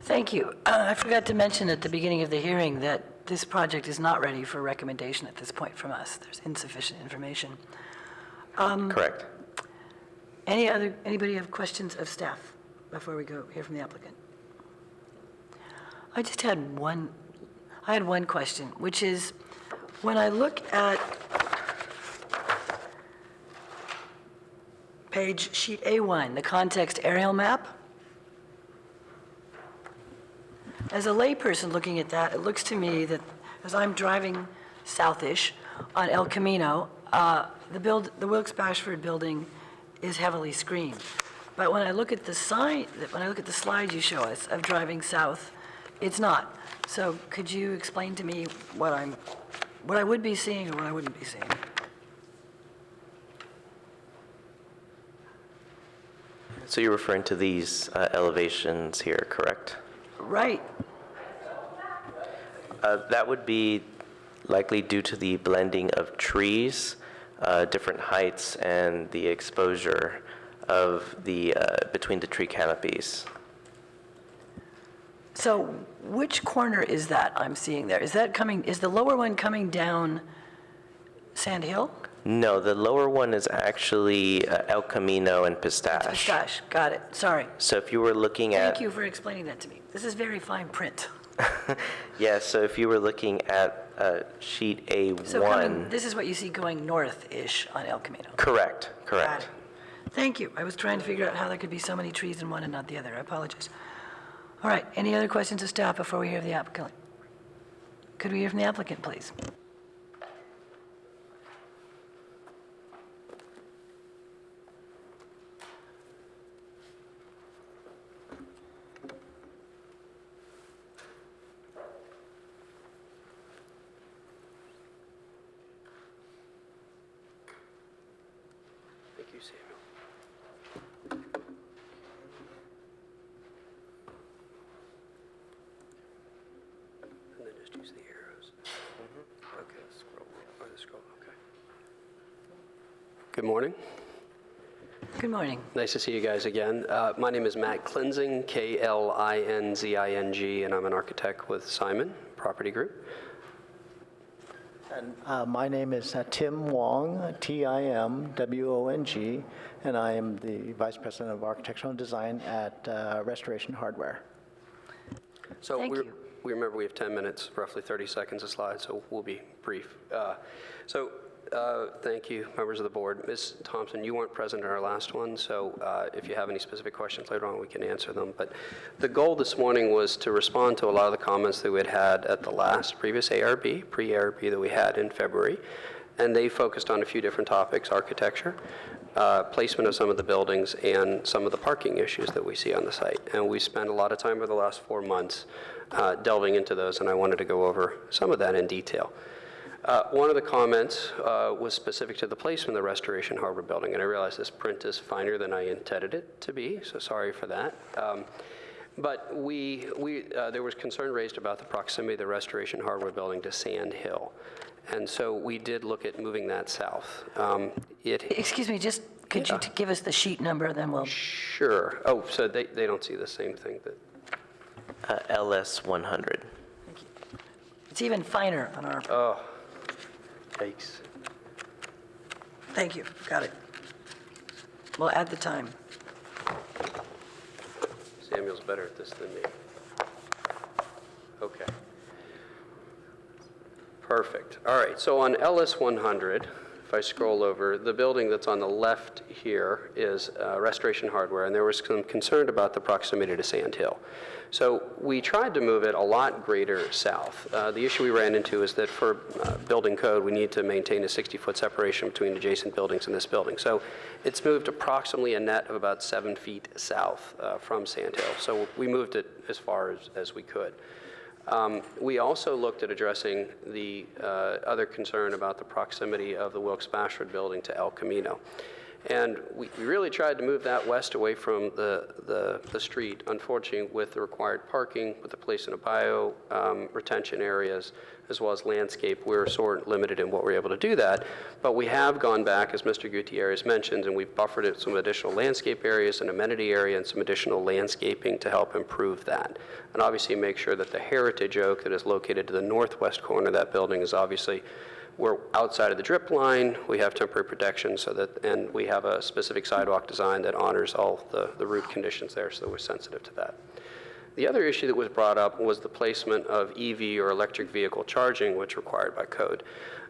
Thank you. I forgot to mention at the beginning of the hearing that this project is not ready for recommendation at this point from us. There's insufficient information. Correct. Anybody have questions of staff before we go hear from the applicant? I had one question, which is, when I look at sheet A1, the context aerial map, as a layperson looking at that, it looks to me that as I'm driving southish on El Camino, the Wilkes-Bashford building is heavily screened. But when I look at the slides you show us of driving south, it's not. So could you explain to me what I would be seeing or what I wouldn't be seeing? So you're referring to these elevations here, correct? Right. That would be likely due to the blending of trees, different heights, and the exposure of between the tree canopies. So which corner is that I'm seeing there? Is the lower one coming down Sand Hill? No, the lower one is actually El Camino and Pistache. Pistache, got it, sorry. So if you were looking at... Thank you for explaining that to me. This is very fine print. Yeah, so if you were looking at sheet A1... So this is what you see going north-ish on El Camino? Correct, Got correct. it. Thank you. I was trying to figure out how there could be so many trees in one and not the other. I apologize. All right, any other questions of staff before we hear the applicant? Could we hear from the applicant, please? Thank you, Samuel. And then just use the arrows. Okay, scroll. Oh, the scroll, okay. Good morning. Good morning. Nice to see you guys again. My name is Matt Klinzing, Klinzing, and I'm an architect with Simon Property Group. And my name is Tim Wong, Timwong, and I am the Vice President of Architectural Design at Restoration Hardware. So Thank you. we remember we have 10 minutes, roughly 30 seconds a slide, so we'll be brief. Thank you, members of the board. Ms. Thompson, you weren't present in our last one, so if you have any specific questions later on, we can answer them. But the goal this morning was to respond to a lot of the comments that we had at the previous pre-ARB that we had in February. And they focused on a few different topics: architecture, placement of some of the buildings and some of the parking issues that we see on the site. And we spent a lot of time over the last 4 months delving into those, and I wanted to go over some of that in detail. One of the comments was specific to the placement of the Restoration Harbor building, and I realize this print is finer than I intended it to be, so sorry for that. But there was concern raised about the proximity of the Restoration Harbor building to Sand Hill, and so we did look at moving that south. Excuse me, just could you give us the sheet number, then we'll... Sure. Oh, so they don't see the same thing that... LS 100. It's even finer on our... Oh, yikes. Thank you, got it. We'll add the time. Samuel's better at this than me. Okay. Perfect. All right, so on LS 100, if I scroll over, the building that's on the left here is Restoration Hardware, and there was some concern about the proximity to Sand Hill. So we tried to move it a lot greater south. The issue we ran into is that for building code, we need to maintain a 60-foot separation between adjacent buildings and this building. So it's moved approximately a net of about 7 feet south from Sand Hill. So we moved it as far as we could. We also looked at addressing the other concern about the proximity of the Wilkes-Bashford building to El Camino. And we really tried to move that west away from the street. Unfortunately, with the required parking, with the place in a bio retention areas, as well as landscape, we were sort of limited in what we're able to do that. But we have gone back, as Mr. Gutierrez mentioned, and we've buffered it some additional landscape areas, an amenity area, and some additional landscaping to help improve that. And obviously make sure that the heritage oak that is located to the northwest corner of that building is obviously, we're outside of the drip line, we have temporary protection, so that, and we have a specific sidewalk design that honors all the root conditions there, so we're sensitive to that. The other issue that was brought up was the placement of EV or electric vehicle charging, which required by code.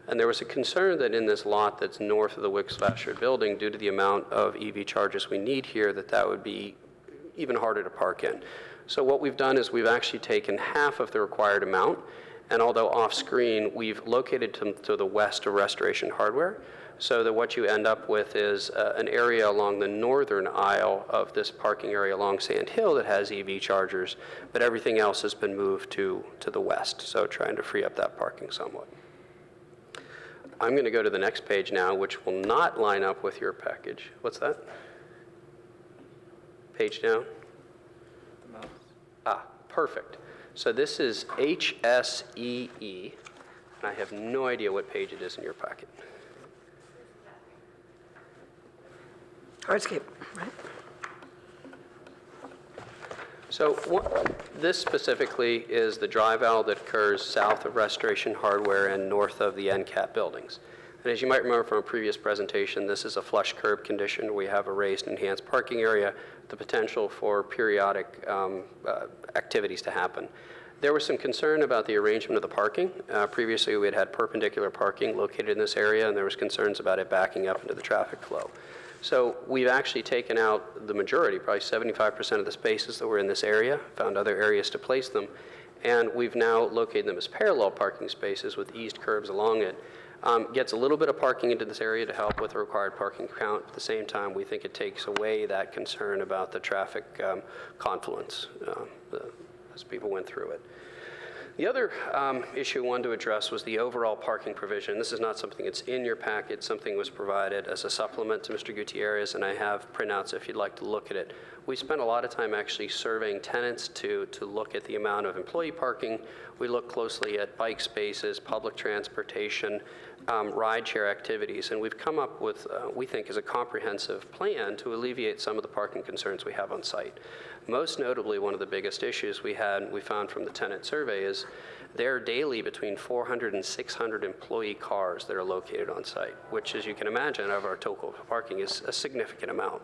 And there was a concern that in this lot that's north of the Wilkes-Bashford building, due to the amount of EV chargers we need here, that would be even harder to park in. So what we've done is we've actually taken half of the required amount, and although off-screen, we've located them to the west of Restoration Hardware, so that what you end up with is an area along the northern aisle of this parking area along Sand Hill that has EV chargers, but everything else has been moved to the west, so trying to free up that parking somewhat. I'm going to go to the next page now, which will not line up with your package. What's that? Page down? Ah, perfect. So this is HSEE, and I have no idea what page it is in your packet. Hardscape, right? So this specifically is the drive aisle that occurs south of Restoration Hardware and north of the NCAP buildings. And as you might remember from a previous presentation, this is a flush curb condition. We have a raised enhanced parking area, the potential for periodic activities to happen. There was some concern about the arrangement of the parking. Previously, we had perpendicular parking located in this area, and there was concerns about it backing up into the traffic flow. So we've actually taken out the majority, probably 75% of the spaces that were in this area, found other areas to place them, and we've now located them as parallel parking spaces with eased curbs along it. Gets a little bit of parking into this area to help with the required parking count. At the same time, we think it takes away that concern about the traffic confluence as people went through it. The other issue I wanted to address was the overall parking provision. This is not something that's in your packet. Something was provided as a supplement to Mr. Gutierrez, and I have printouts if you'd like to look at it. We spent a lot of time actually surveying tenants to look at the amount of employee parking. We looked closely at bike spaces, public transportation, rideshare activities, and we've come up with, we think, is a comprehensive plan to alleviate some of the parking concerns we have on site. Most notably, one of the biggest issues we found from the tenant survey is there are daily between 400 and 600 employee cars that are located on site, which, as you can imagine, of our total parking is a significant amount.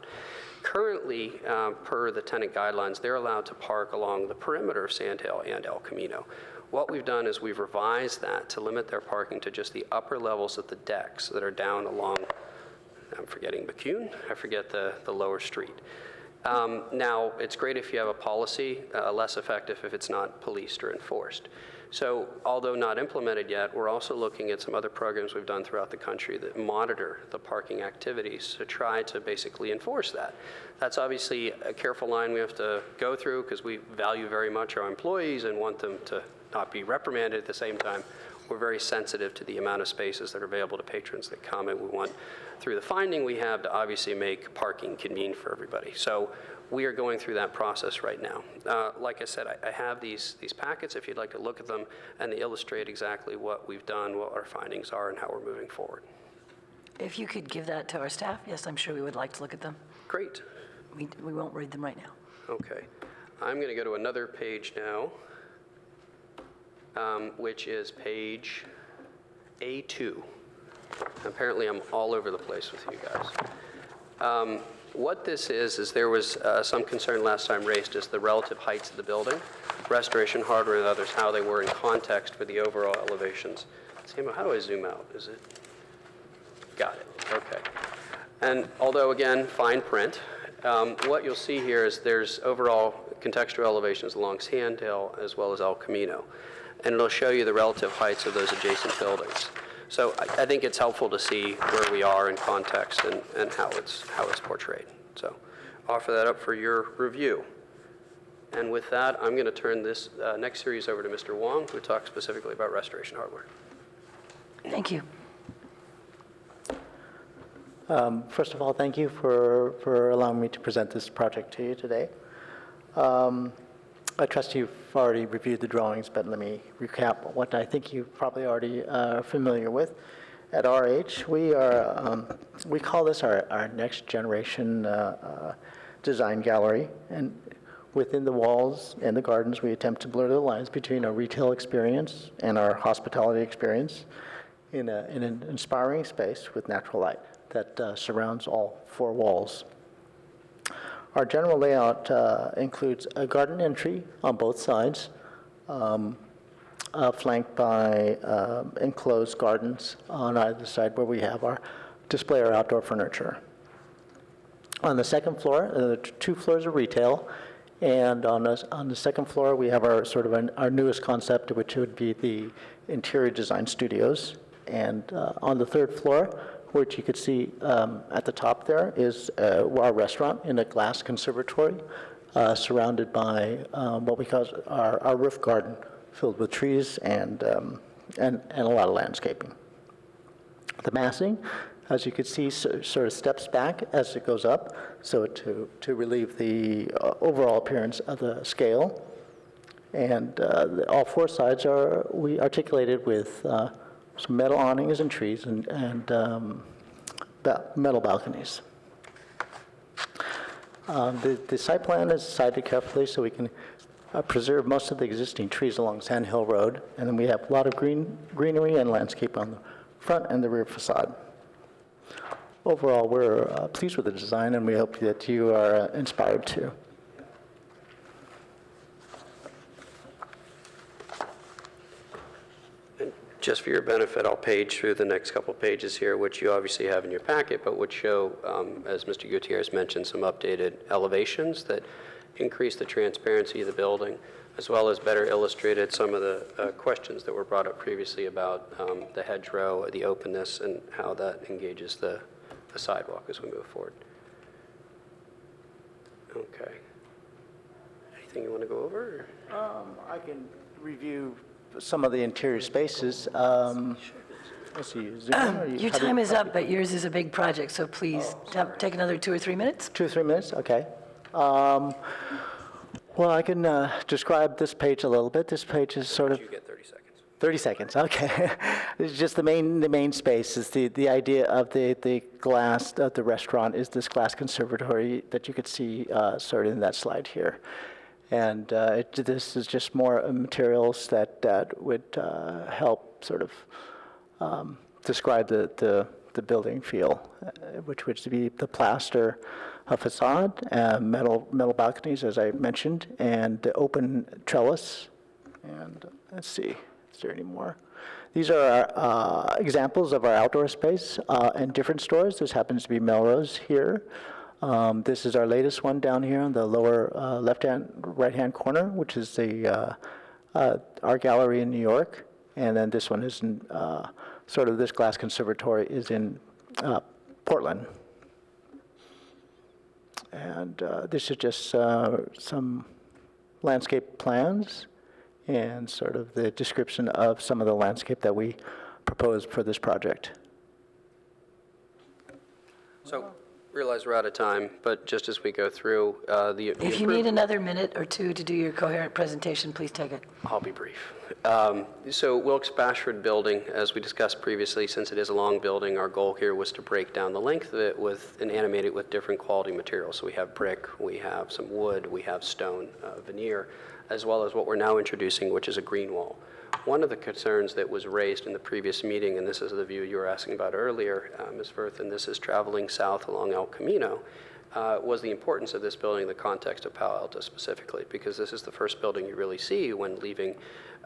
Currently, per the tenant guidelines, they're allowed to park along the perimeter of Sand Hill and El Camino. What we've done is we've revised that to limit their parking to just the upper levels of the decks that are down along, I'm forgetting McCune, I forget the lower street. Now, it's great if you have a policy, less effective if it's not policed or enforced. So although not implemented yet, we're also looking at some other programs we've done throughout the country that monitor the parking activities to try to basically enforce that. That's obviously a careful line we have to go through because we value very much our employees and want them to not be reprimanded. At the same time, we're very sensitive to the amount of spaces that are available to patrons that come, and we want, through the finding we have, to obviously make parking convenient for everybody. So we are going through that process right now. Like I said, I have these packets if you'd like to look at them, and they illustrate exactly what we've done, what our findings are, and how we're moving forward. If you could give that to our staff, yes, I'm sure we would like to look at them. Great. We won't read them right now. Okay. I'm going to go to another page now, which is page A2. Apparently, I'm all over the place with you guys. What this is there was some concern last time raised as the relative heights of the building, Restoration Hardware and others, how they were in context with the overall elevations. Sam, how do I zoom out? Is it? Got it. Okay. And although, again, fine print, what you'll see here is there's overall contextual elevations along Sandhill as well as El Camino. And it'll show you the relative heights of those adjacent buildings. So I think it's helpful to see where we are in context and how it's portrayed. So offer that up for your review. And with that, I'm going to turn this next series over to Mr. Wong, who will talk specifically about Restoration Hardware. Thank you. First of all, thank you for allowing me to present this project to you today. I trust you've already reviewed the drawings, but let me recap what I think you probably already are familiar with. At RH, we call this our next generation design gallery, and within the walls and the gardens, we attempt to blur the lines between our retail experience and our hospitality experience in an inspiring space with natural light that surrounds all four walls. Our general layout includes a garden entry on both sides, flanked by enclosed gardens on either side where we have our display our outdoor furniture. On the second floor, 2 floors of retail, and on the second floor we have our newest concept, which would be the interior design studios. And on the third floor, which you could see at the top there, is our restaurant in a glass conservatory surrounded by what we call our roof garden, filled with trees and a lot of landscaping. The massing, as you can see, sort of steps back as it goes up, so to relieve the overall appearance of the scale. And all 4 sides we articulated with some metal awnings and trees and metal balconies. The site plan is cited carefully so we can preserve most of the existing trees along Sand Hill Road, and then we have a lot of greenery and landscape on the front and the rear facade. Overall, we're pleased with the design, and we hope that you are inspired too. Just for your benefit, I'll page through the next couple pages here, which you obviously have in your packet, but which show, as Mr. Gutierrez mentioned, some updated elevations that increase the transparency of the building, as well as better illustrated some of the questions that were brought up previously about the hedgerow, the openness, and how that engages the sidewalk as we move forward. Okay. Anything you want to go over? I can review some of the interior spaces. Let's see. Your time is up, but yours is a big project, so please take another 2 or 3 minutes. 2 or 3 minutes, okay. Well, I can describe this page a little bit. This page is sort of... You get 30 seconds. 30 seconds, okay. It's just the main space is the idea of the glass of the restaurant is this glass conservatory that you could see sort of in that slide here. And this is just more materials that would help sort of describe the building feel, which would be the plaster facade, metal balconies, as I mentioned, and the open trellis. And let's see, is there any more? These are examples of our outdoor space in different stores. This happens to be Melrose here. This is our latest one down here on the lower right-hand corner, which is the art gallery in New York. And then this one is in, sort of this glass conservatory is in Portland. And this is just some landscape plans and sort of the description of some of the landscape that we proposed for this project. So, realize we're out of time, but just as we go through, If you need another minute or two to do your coherent presentation, please take it. I'll be brief. So Wilkes-Bashford building, as we discussed previously, since it is a long building, our goal here was to break down the length of it and animate it with different quality materials. So we have brick, we have some wood, we have stone veneer, as well as what we're now introducing, which is a green wall. One of the concerns that was raised in the previous meeting, and this is the view you were asking about earlier, Ms. Firth, and this is traveling south along El Camino, was the importance of this building in the context of Palo Alto specifically, because this is the first building you really see when leaving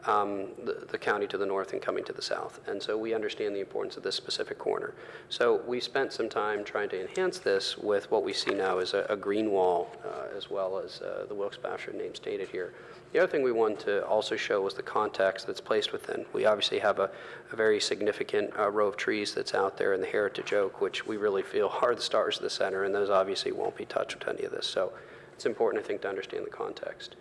the county to the north and coming to the south. And so we understand the importance of this specific corner. So we spent some time trying to enhance this with what we see now as a green wall, as well as the Wilkes-Bashford name stated here. The other thing we wanted to also show was the context that's placed within. We obviously have a very significant row of trees that's out there in the Heritage Oak, which we really feel are the stars of the center, and those obviously won't be touched with any of this. So it's important, I think, to understand the context.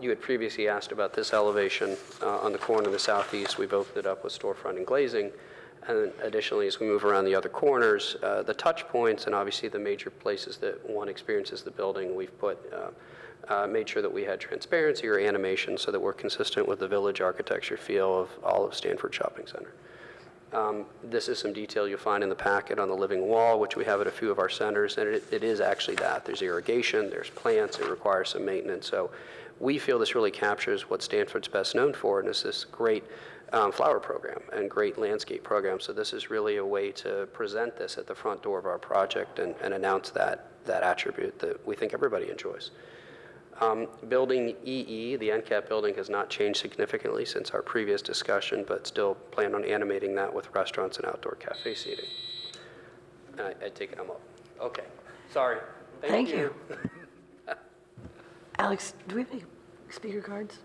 You had previously asked about this elevation on the corner of the southeast. We've opened it up with storefront and glazing. And additionally, as we move around the other corners, the touch points and obviously the major places that one experiences the building, we've made sure that we had transparency or animation so that we're consistent with the village architecture feel of all of Stanford Shopping Center. This is some detail you'll find in the packet on the living wall, which we have at a few of our centers, and it is actually that. There's irrigation, there's plants, it requires some maintenance. So we feel this really captures what Stanford's best known for, and it's this great flower program and great landscape program. So this is really a way to present this at the front door of our project and announce that attribute that we think everybody enjoys. Building EE, the NCAP building, has not changed significantly since our previous discussion, but still plan on animating that with restaurants and outdoor cafe seating. I take it I'm up. Okay, sorry. Thank you. Alex, do we have any speaker cards?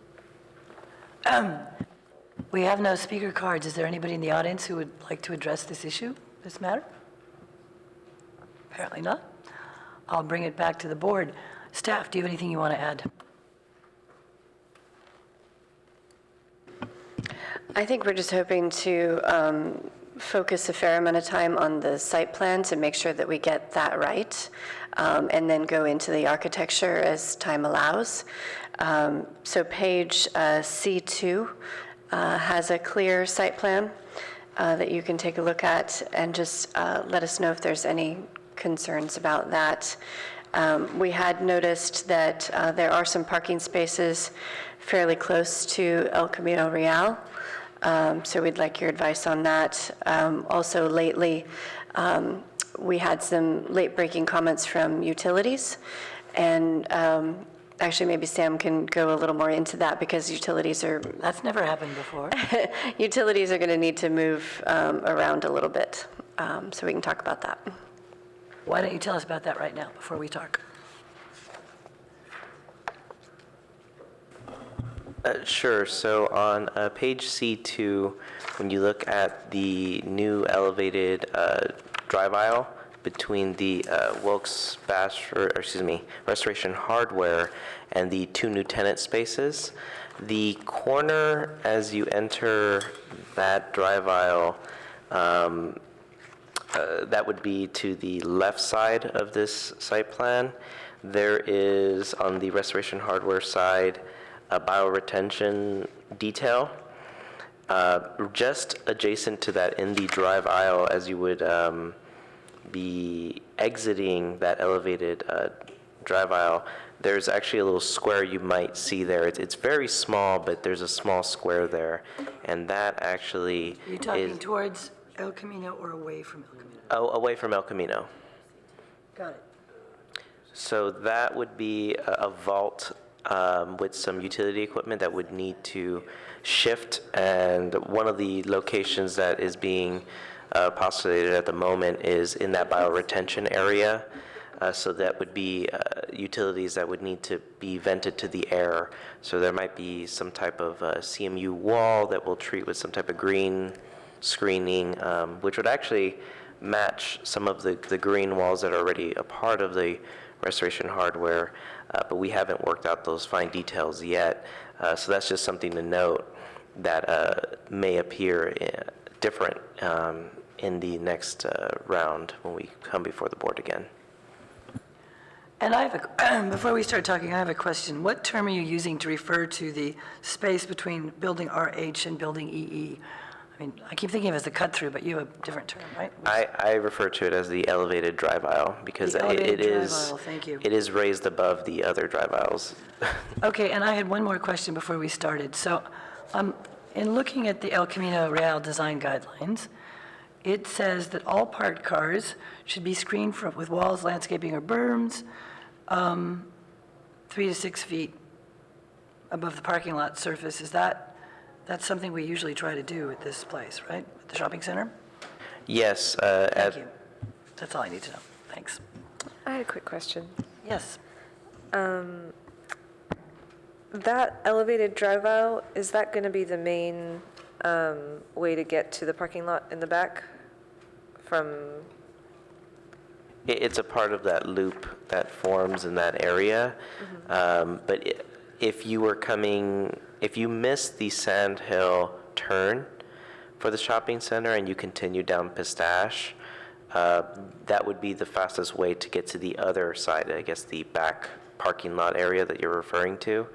We have no speaker cards. Is there anybody in the audience who would like to address this issue, this matter? Apparently not. I'll bring it back to the board. Staff, do you have anything you want to add? I think we're just hoping to focus a fair amount of time on the site plan to make sure that we get that right, and then go into the architecture as time allows. So page C2 has a clear site plan that you can take a look at, and just let us know if there's any concerns about that. We had noticed that there are some parking spaces fairly close to El Camino Real, so we'd like your advice on that. Also lately, we had some late-breaking comments from utilities, and actually maybe Sam can go a little more into that, because utilities are... That's never happened before. Utilities are going to need to move around a little bit, so we can talk about that. Why don't you tell us about that right now before we talk? Sure. So on page C2, when you look at the new elevated drive aisle between the Restoration Hardware and the two new tenant spaces, the corner as you enter that drive aisle, that would be to the left side of this site plan. There is, on the Restoration Hardware side, a bioretention detail. Just adjacent to that in the drive aisle, as you would be exiting that elevated drive aisle, there's actually a little square you might see there. It's very small, but there's a small square there. And that actually Are you talking towards El Camino or away from El Camino? Oh, away from El Camino. Got it. So that would be a vault with some utility equipment that would need to shift, and one of the locations that is being postulated at the moment is in that bioretention area. So that would be utilities that would need to be vented to the air. So there might be some type of CMU wall that we'll treat with some type of green screening, which would actually match some of the green walls that are already a part of the restoration hardware, but we haven't worked out those fine details yet. So that's just something to note that may appear different in the next round when we come before the board again. And I have before we start talking, I have a question. What term are you using to refer to the space between building RH and building EE? I mean, I keep thinking of it as a cut-through, but you have a different term, right? I refer to it as the elevated drive aisle because The elevated drive aisle, thank you. it is raised above the other drive aisles. Okay, and I had one more question before we started. So, in looking at the El Camino Real design guidelines, it says that all parked cars should be screened with walls, landscaping, or berms, 3 to 6 feet above the parking lot surface. That's something we usually try to do at this place, right? At the shopping center? Yes. Thank you. That's all I need to know. Thanks. I had a quick question. Yes. That elevated drive aisle, is that going to be the main way to get to the parking lot in the back from? It's a part of that loop that forms in that area. But if you were coming, if you missed the Sand Hill turn for the shopping center and you continue down Pistache, that would be the fastest way to get to the other side, I guess the back parking lot area that you're referring to,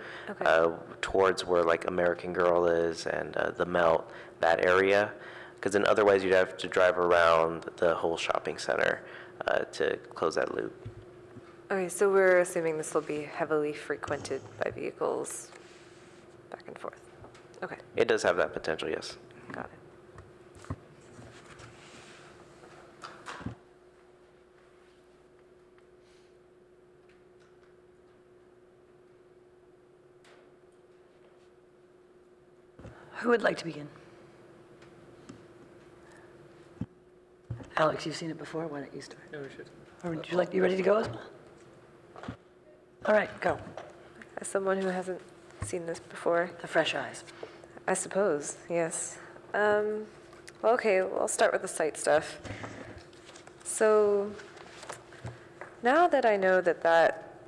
towards where like American Girl is and the Melt, that area. Because then otherwise you'd have to drive around the whole shopping center to close that loop. Okay, so we're assuming this will be heavily frequented by vehicles back and forth. Okay, It does have that potential, yes. got it. Who would like to begin? Alex, you've seen it before. Why don't you start? No, we should. Or would you like, you ready to go as well? All right, go. As someone who hasn't seen this before, The fresh eyes. I suppose, yes. Well, okay, well, I'll start with the site stuff. So now that I know that that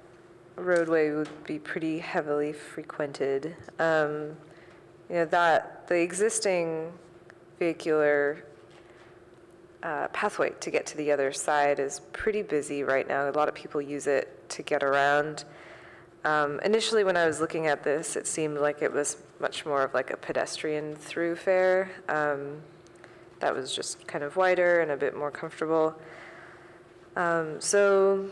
roadway would be pretty heavily frequented, that the existing vehicular pathway to get to the other side is pretty busy right now. A lot of people use it to get around. Initially, when I was looking at this, it seemed like it was much more of like a pedestrian thoroughfare that was just kind of wider and a bit more comfortable. So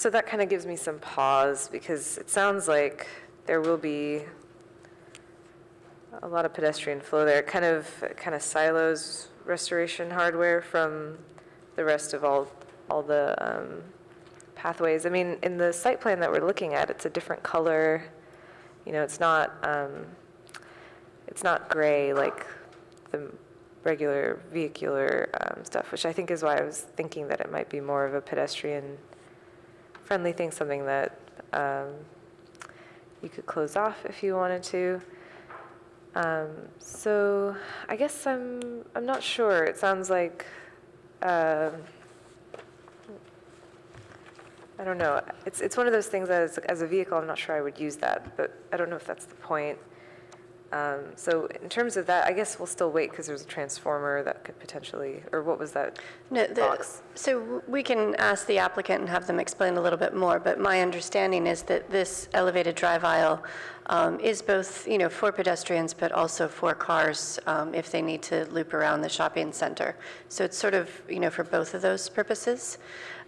that kind of gives me some pause because it sounds like there will be a lot of pedestrian flow there. It kind of silos restoration hardware from the rest of all the pathways. I mean, in the site plan that we're looking at, it's a different color. It's not gray like the regular vehicular stuff, which I think is why I was thinking that it might be more of a pedestrian-friendly thing, something that you could close off if you wanted to. So I guess I'm not sure. It sounds like I don't know. It's one of those things that as a vehicle, I'm not sure I would use that, but I don't know if that's the point. So in terms of that, I guess we'll still wait because there's a transformer that could potentially, or what was that box? So we can ask the applicant and have them explain a little bit more, but my understanding is that this elevated drive aisle is both, for pedestrians, but also for cars if they need to loop around the shopping center. So it's sort of, for both of those purposes.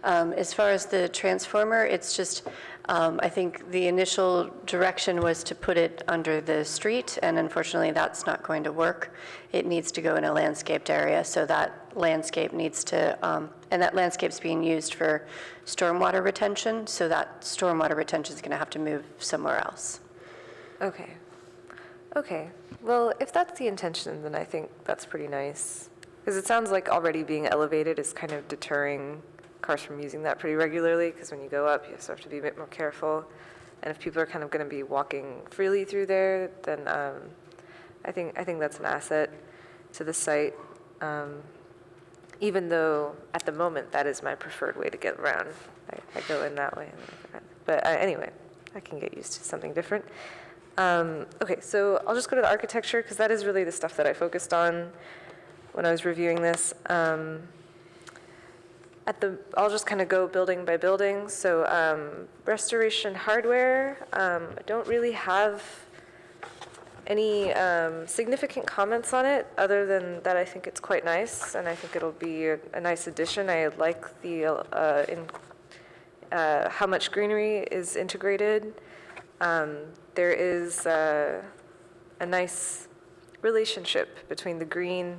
As far as the transformer, it's just, I think the initial direction was to put it under the street, and unfortunately that's not going to work. It needs to go in a landscaped area, so that landscape needs to, and that landscape's being used for stormwater retention, so that stormwater retention is going to have to move somewhere else. Okay. Well, if that's the intention, then I think that's pretty nice. Because it sounds like already being elevated is kind of deterring cars from using that pretty regularly, because when you go up, you also have to be a bit more careful. And if people are kind of going to be walking freely through there, then I think that's an asset to the site. Even though at the moment that is my preferred way to get around. I go in that way. But anyway, I can get used to something different. Okay, so I'll just go to the architecture, because that is really the stuff that I focused on when I was reviewing this. I'll just kind of go building by building. So restoration hardware, I don't really have any significant comments on it, other than that I think it's quite nice, and I think it'll be a nice addition. I like the how much greenery is integrated. There is a nice relationship between the green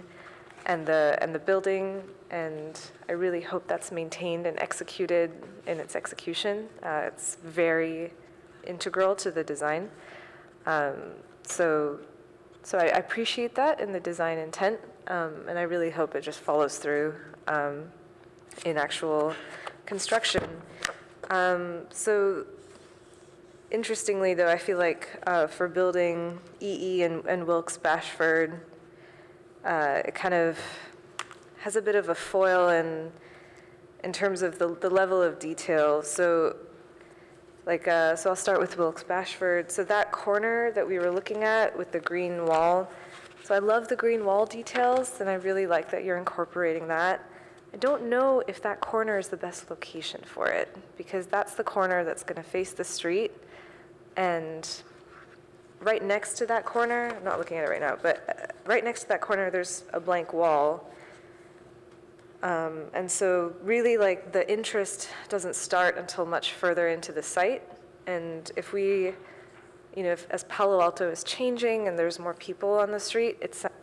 and the building, and I really hope that's maintained and executed in its execution. It's very integral to the design. So I appreciate that in the design intent, and I really hope it just follows through in actual construction. So interestingly, though, I feel like for building EE and Wilkes-Bashford, it kind of has a bit of a foil in terms of the level of detail. So so I'll start with Wilkes-Bashford. So that corner that we were looking at with the green wall, so I love the green wall details, and I really like that you're incorporating that. I don't know if that corner is the best location for it, because that's the corner that's going to face the street, and right next to that corner, I'm not looking at it right now, but right next to that corner, there's a blank wall. And so really, like, the interest doesn't start until much further into the site. And if we, as Palo Alto is changing and there's more people on the street,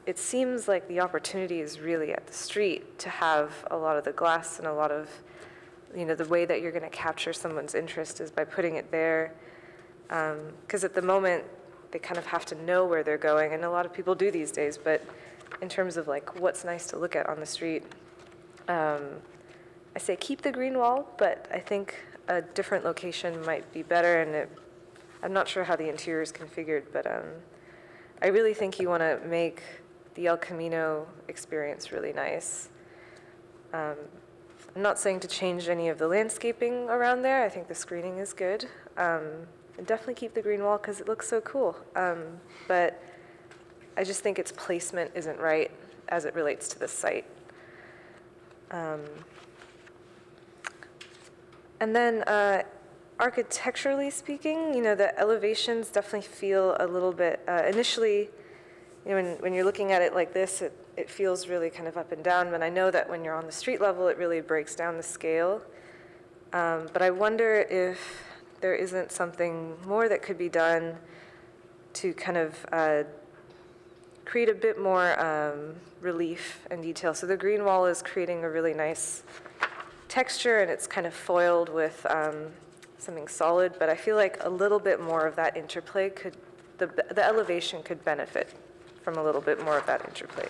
it seems like the opportunity is really at the street to have a lot of the glass and a lot of, the way that you're going to capture someone's interest is by putting it there. Because at the moment, they kind of have to know where they're going, and a lot of people do these days, but in terms of like what's nice to look at on the street, I say keep the green wall, but I think a different location might be better, and I'm not sure how the interior is configured, but I really think you want to make the El Camino experience really nice. I'm not saying to change any of the landscaping around there. I think the screening is good. And definitely keep the green wall because it looks so cool. But I just think its placement isn't right as it relates to the site. And then architecturally speaking, the elevations definitely feel a little bit, initially, when you're looking at it like this, it feels really kind of up and down, but I know that when you're on the street level, it really breaks down the scale. But I wonder if there isn't something more that could be done to kind of create a bit more relief and detail. So the green wall is creating a really nice texture, and it's kind of foiled with something solid, but I feel like a little bit more of that interplay the elevation could benefit from a little bit more of that interplay.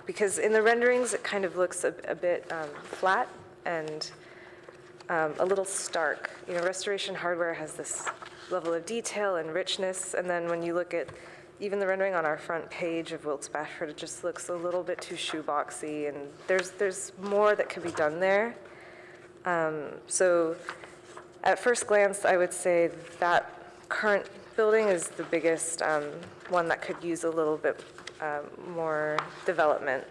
Because in the renderings, it kind of looks a bit flat and a little stark. Restoration hardware has this level of detail and richness, and then when you look at even the rendering on our front page of Wilkes-Bashford, it just looks a little bit too shoeboxy, and there's more that could be done there. So at first glance, I would say that current building is the biggest one that could use a little bit more development.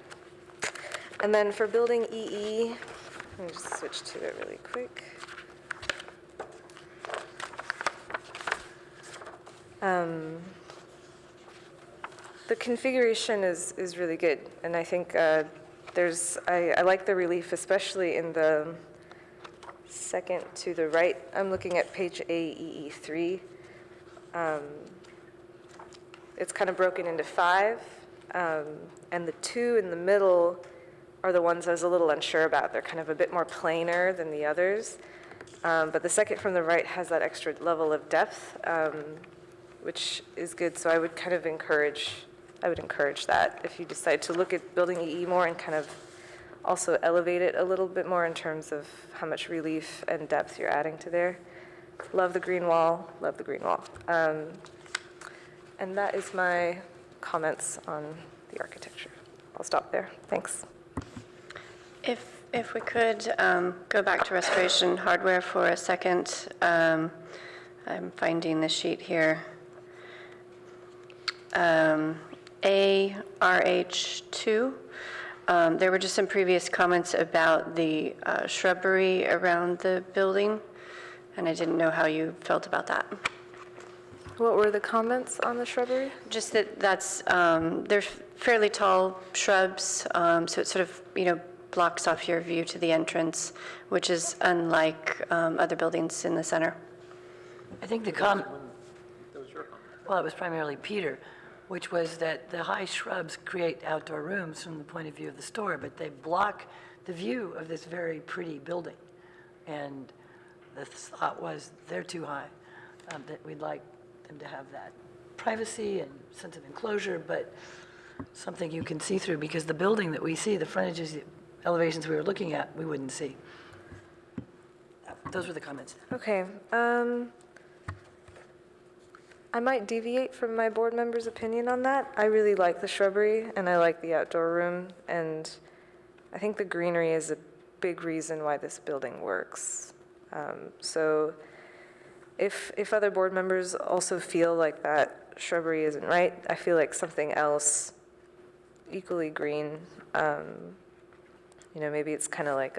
And then for building EE, let me just switch to it really quick. The configuration is really good, and I think I like the relief, especially in the second to the right. I'm looking at page AEE3. It's kind of broken into 5, and the 2 in the middle are the ones I was a little unsure about. They're kind of a bit more planar than the others, but the second from the right has that extra level of depth, which is good. So I would kind of encourage that if you decide to look at building EE more and kind of also elevate it a little bit more in terms of how much relief and depth you're adding to there. Love the green wall, love the green wall. And that is my comments on the architecture. I'll stop there. Thanks. If we could go back to restoration hardware for a second. I'm finding the sheet here. ARH2. There were just some previous comments about the shrubbery around the building, and I didn't know how you felt about that. What were the comments on the shrubbery? Just that's, they're fairly tall shrubs, so it sort of, blocks off your view to the entrance, which is unlike other buildings in the center. I think well, it was primarily Peter, which was that the high shrubs create outdoor rooms from the point of view of the store, but they block the view of this very pretty building. And the thought was they're too high, that we'd like them to have that privacy and sense of enclosure, but something you can see through, because the building that we see, the frontages, the elevations we were looking at, we wouldn't see. Those were the comments. Okay. I might deviate from my board member's opinion on that. I really like the shrubbery, and I like the outdoor room, and I think the greenery is a big reason why this building works. So if other board members also feel like that shrubbery isn't right, I feel like something else equally green, maybe it's kind of like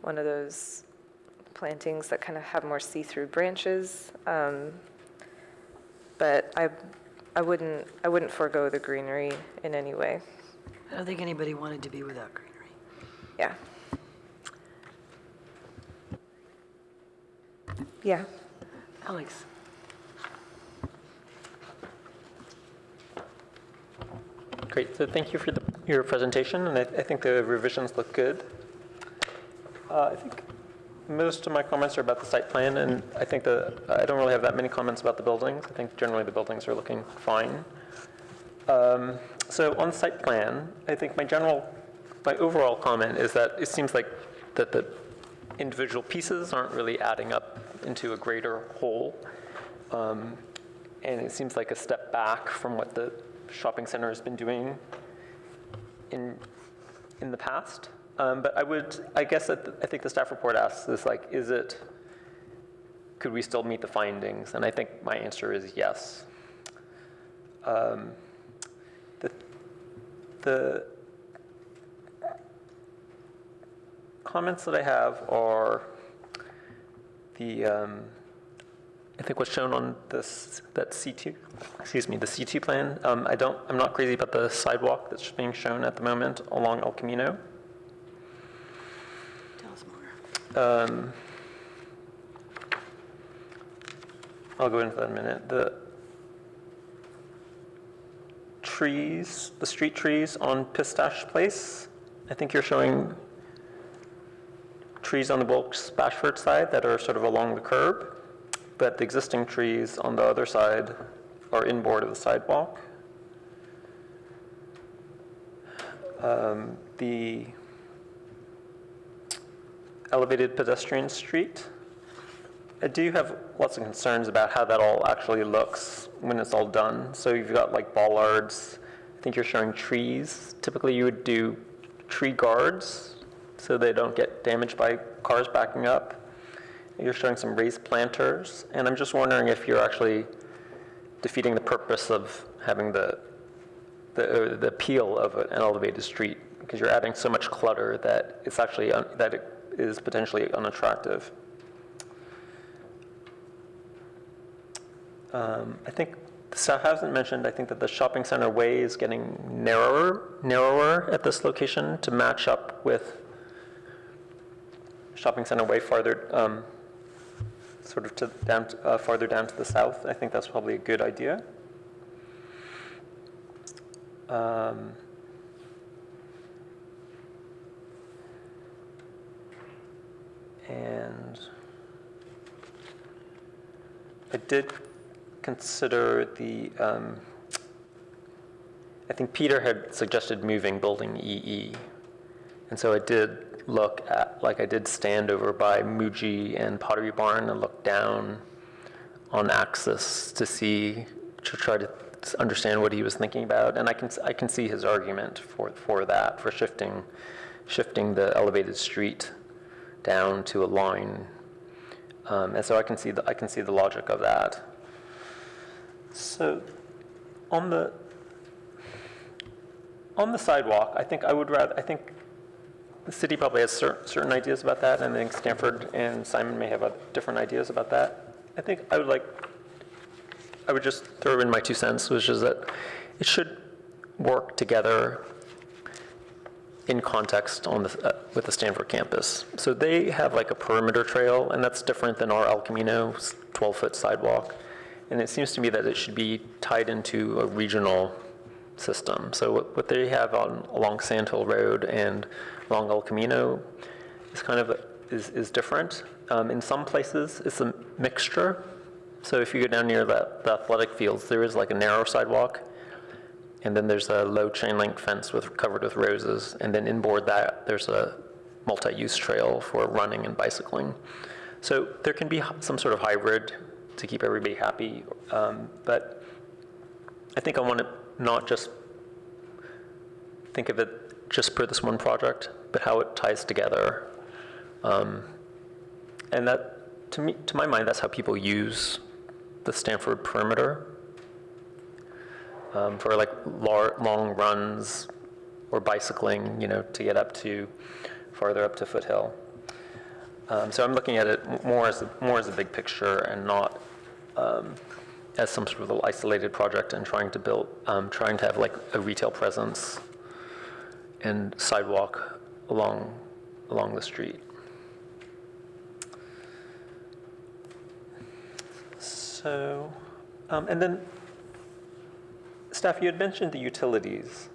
one of those plantings that kind of have more see-through branches. But I wouldn't forego the greenery in any way. I don't think anybody wanted to be without greenery. Yeah. Yeah. Alex? Great, so thank you for your presentation, and I think the revisions look good. I think most of my comments are about the site plan, and I think I don't really have that many comments about the buildings. I think generally the buildings are looking fine. So on site plan, I think my overall comment is that it seems like that the individual pieces aren't really adding up into a greater whole. And it seems like a step back from what the shopping center has been doing in the past. But I think the staff report asks is like, could we still meet the findings? And I think my answer is yes. The comments that I have are I think what's shown on the C2 plan. I'm not crazy about the sidewalk that's being shown at the moment along El Camino. Tell us more. I'll go into that in a minute. The street trees on Pistache Place, I think you're showing trees on the Wilkes-Bashford side that are sort of along the curb, but the existing trees on the other side are inboard of the sidewalk. The elevated pedestrian street, I do have lots of concerns about how that all actually looks when it's all done. So you've got like bollards, I think you're showing trees. Typically you would do tree guards so they don't get damaged by cars backing up. You're showing some raised planters, and I'm just wondering if you're actually defeating the purpose of having the appeal of an elevated street, because you're adding so much clutter that it's actually that it is potentially unattractive. I think the staff hasn't mentioned, I think that the shopping center way is getting narrower at this location to match up with shopping center way farther, sort of farther down to the south. I think that's probably a good idea. And I did consider I think Peter had suggested moving building EE, And so I did look at, like I did stand over by Muji and Pottery Barn and look down on Axis to try to understand what he was thinking about. And I can see his argument for that, for shifting the elevated street down to a line. And so I can see the logic of that. So on the sidewalk, I think the city probably has certain ideas about that, and I think Stanford and Simon may have different ideas about that. I think I would just throw in my 2 cents, which is that it should work together in context with the Stanford campus. So they have like a perimeter trail, and that's different than our El Camino 12-foot sidewalk. And it seems to me that it should be tied into a regional system. So what they have along Sand Hill Road and along El Camino is kind of is different. In some places, it's a mixture. So if you go down near the athletic fields, there is like a narrow sidewalk, and then there's a low chain link fence covered with roses, and then inboard that, there's a multi-use trail for running and bicycling. So there can be some sort of hybrid to keep everybody happy, but I think I want to not just think of it just for this one project, but how it ties together. And that, to my mind, that's how people use the Stanford perimeter for like long runs or bicycling, to get farther up to Foothill. So I'm looking at it more as a big picture and not as some sort of isolated project, and trying to have like a retail presence and sidewalk along the street. So, and then, staff, you had mentioned the utilities.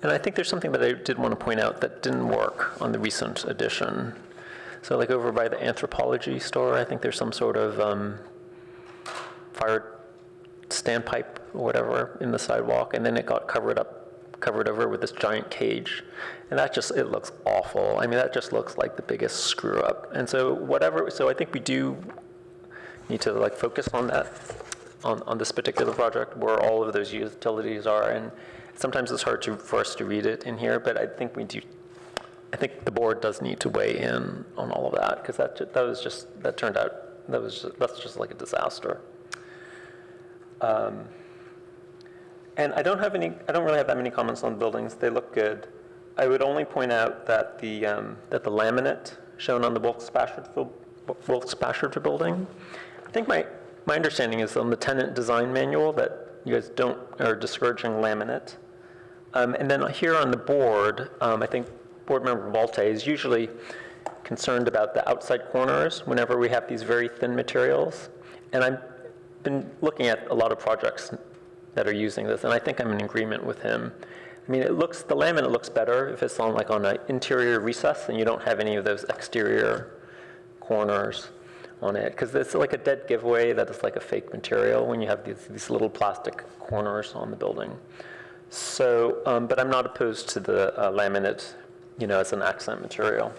And I think there's something that I did want to point out that didn't work on the recent edition. So like over by the anthropology store, I think there's some sort of fire standpipe or whatever in the sidewalk, and then it got covered over with this giant cage. And it looks awful. I mean, that just looks like the biggest screw up. And so I think we do need to like focus on that, on this particular project where all of those utilities are. And sometimes it's hard for us to read it in here, but I think the board does need to weigh in on all of that, because that's just like a disaster. And I don't really have that many comments on the buildings. They look good. I would only point out that the laminate shown on the Wilkes-Bashford building, I think my understanding is on the tenant design manual that you guys are discouraging laminate. And then here on the board, I think Board Member Valte is usually concerned about the outside corners whenever we have these very thin materials. And I've been looking at a lot of projects that are using this, and I think I'm in agreement with him. I mean, the laminate looks better if it's on an interior recess and you don't have any of those exterior corners on it, because it's like a dead giveaway that it's like a fake material when you have these little plastic corners on the building. So, but I'm not opposed to the laminate, as an accent material.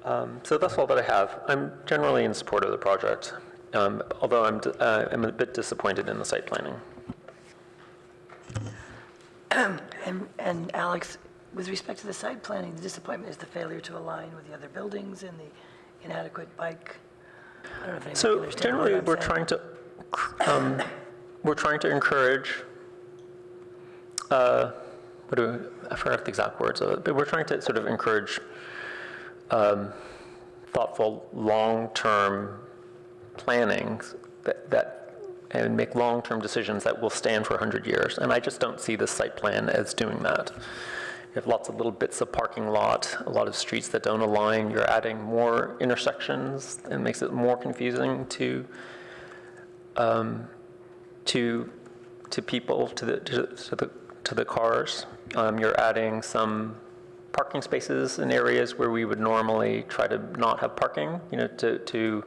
So that's all that I have. I'm generally in support of the project, although I'm a bit disappointed in the site planning. And Alex, with respect to the site planning, the disappointment is the failure to align with the other buildings and the inadequate bike. I don't know if anyone So can understand generally, what I'm we're trying to encourage. I forgot the exact words of it, but we're trying to sort of encourage thoughtful, long-term planning and make long-term decisions that will stand for 100 years. And I just don't see this site plan as doing that. You have lots of little bits of parking lot, a lot of streets that don't align. You're adding more intersections, and makes it more confusing to people, to the cars. You're adding some parking spaces in areas where we would normally try to not have parking, to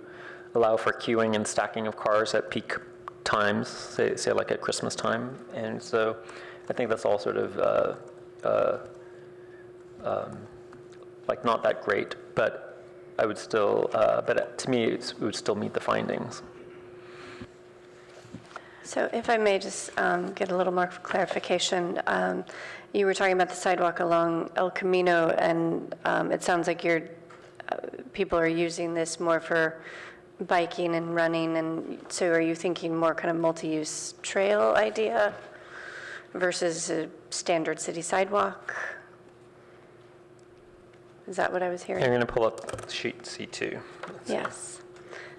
allow for queuing and stacking of cars at peak times, say like at Christmas time. And so I think that's all sort of like not that great, but I would still, but to me, it would still meet the findings. So if I may just get a little more clarification, you were talking about the sidewalk along El Camino, and it sounds like people are using this more for biking and running, and so are you thinking more kind of multi-use trail idea versus a standard city sidewalk? Is that what I was hearing? I'm going to pull up sheet C2. Yes.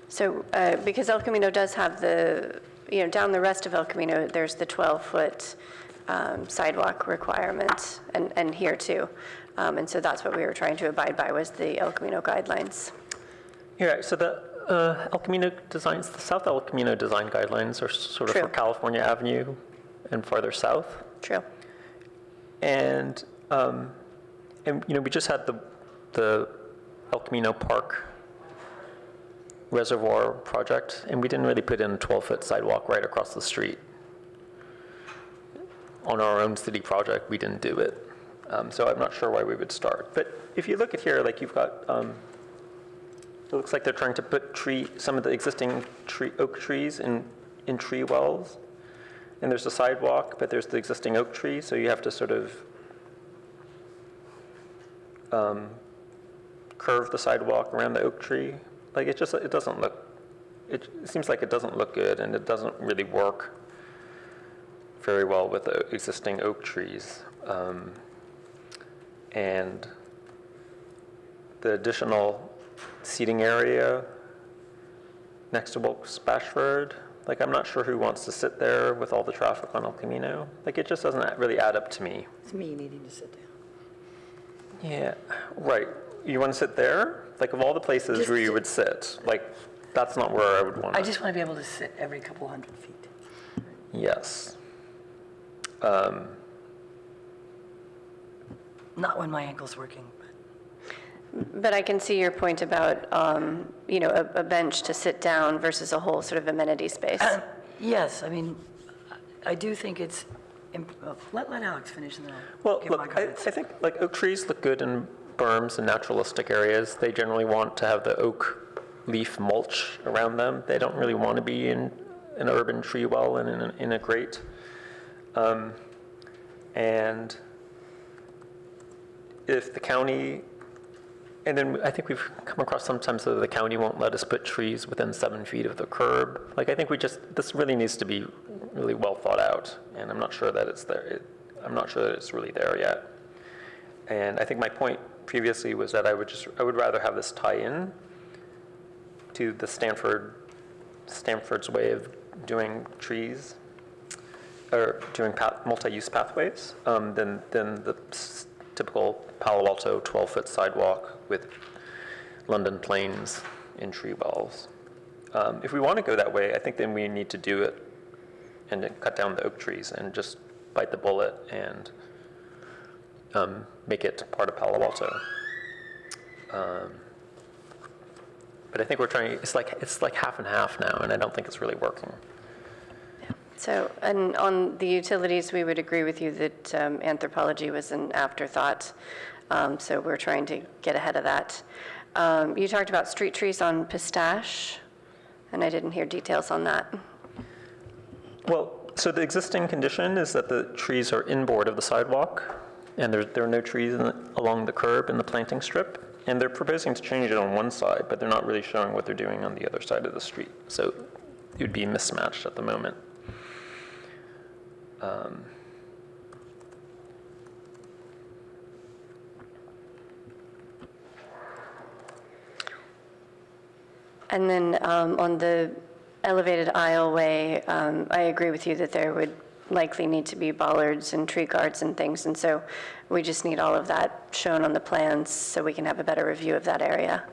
So, because El Camino does have down the rest of El Camino, there's the 12-foot sidewalk requirement, and here too. And so that's what we were trying to abide by, was the El Camino guidelines. Yeah, so the El Camino designs, the South El Camino design guidelines are sort of True. for California Avenue and farther south. True. And we just had the El Camino Park Reservoir project, and we didn't really put in a 12-foot sidewalk right across the street. On our own city project, we didn't do it. So I'm not sure why we would start. But if you look at here, like you've got, it looks like they're trying to put some of the existing oak trees in tree wells. And there's a sidewalk, but there's the existing oak tree, so you have to sort of curve the sidewalk around the oak tree. Like it doesn't look, it seems like it doesn't look good, and it doesn't really work very well with the existing oak trees. And the additional seating area next to Wilkes Bashford, like I'm not sure who wants to sit there with all the traffic on El Camino. Like it just doesn't really add up to me. It's me needing to sit down. Yeah, right. You want to sit there? Like of all the places where you would sit, like that's not where I would want to. I just want to be able to sit every couple hundred feet. Yes. Not when my ankle's working. But I can see your point about, a bench to sit down versus a whole sort of amenity space. Yes, I mean, I do think it's, let Alex finish and then I'll Well, give my look, I comments. think like oak trees look good in berms and naturalistic areas. They generally want to have the oak leaf mulch around them. They don't really want to be in an urban tree well and in a grate. And if the county, and then I think we've come across sometimes that the county won't let us put trees within 7 feet of the curb. Like I think this really needs to be really well thought out, and I'm not sure that it's there. I'm not sure that it's really there yet. And I think my point previously was that I would rather have this tie in to the Stanford's way of doing trees, or doing multi-use pathways, than the typical Palo Alto 12-foot sidewalk with London planes in tree wells. If we want to go that way, I think then we need to do it and then cut down the oak trees and just bite the bullet and make it part of Palo Alto. But I think we're trying, it's like half and half now, and I don't think it's really working. So, and on the utilities, we would agree with you that anthropology was an afterthought. So we're trying to get ahead of that. You talked about street trees on Pistache, and I didn't hear details on that. Well, so the existing condition is that the trees are inboard of the sidewalk, and there are no trees along the curb in the planting strip. And they're proposing to change it on one side, but they're not really showing what they're doing on the other side of the street. So it would be mismatched at the moment. And then on the elevated aisleway, I agree with you that there would likely need to be bollards and tree guards and things. And so we just need all of that shown on the plans so we can have a better review of that area.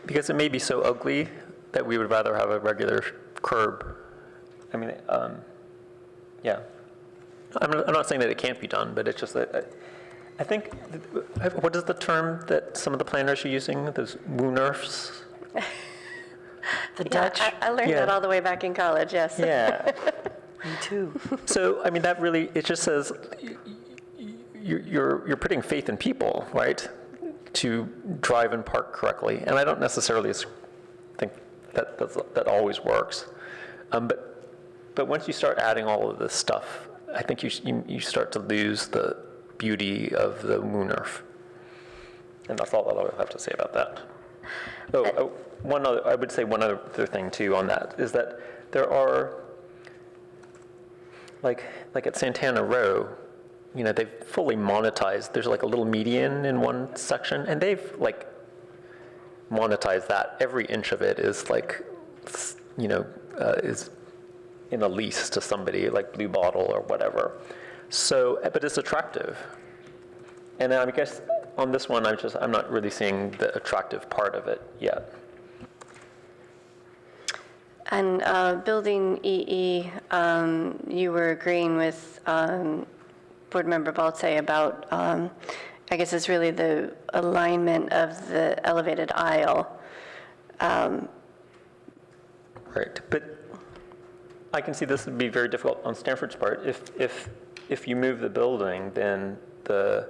Because it may be so ugly that we would rather have a regular curb. I mean, yeah. I'm not saying that it can't be done, but it's just that I think, what is the term that some of the planners are using? Those Woonerfs? The Dutch, I learned that all the way back in college, yes. Yeah. me too. So, I mean, that really, it just says, you're putting faith in people, right, to drive and park correctly. And I don't necessarily think that always works. But once you start adding all of this stuff, I think you start to lose the beauty of the Woonerf. And that's all that I would have to say about that. I would say one other thing too on that is that there are, like at Santana Row, they've fully monetized. There's like a little median in one section, and they've like monetized that. Every inch of it is like, is in a lease to somebody like Blue Bottle or whatever. So, but it's attractive. And I guess on this one, I'm not really seeing the attractive part of it yet. And building EE, you were agreeing with Board Member Baltze about, I guess it's really the alignment of the elevated aisle. Right, but I can see this would be very difficult on Stanford's part. If you move the building, then the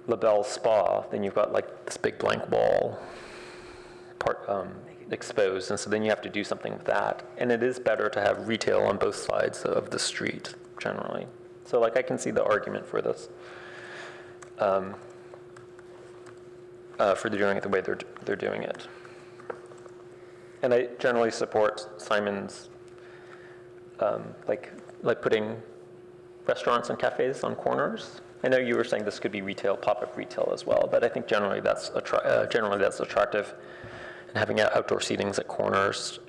LaBelle Spa, then you've got like this big blank wall part exposed, and so then you have to do something with that. And it is better to have retail on both sides of the street, generally. So like I can see the argument for this, for doing it the way they're doing it. And I generally support Simon's, like putting restaurants and cafes on corners. I know you were saying this could be retail, pop-up retail as well, but I think generally that's attractive. And having outdoor seatings at corners,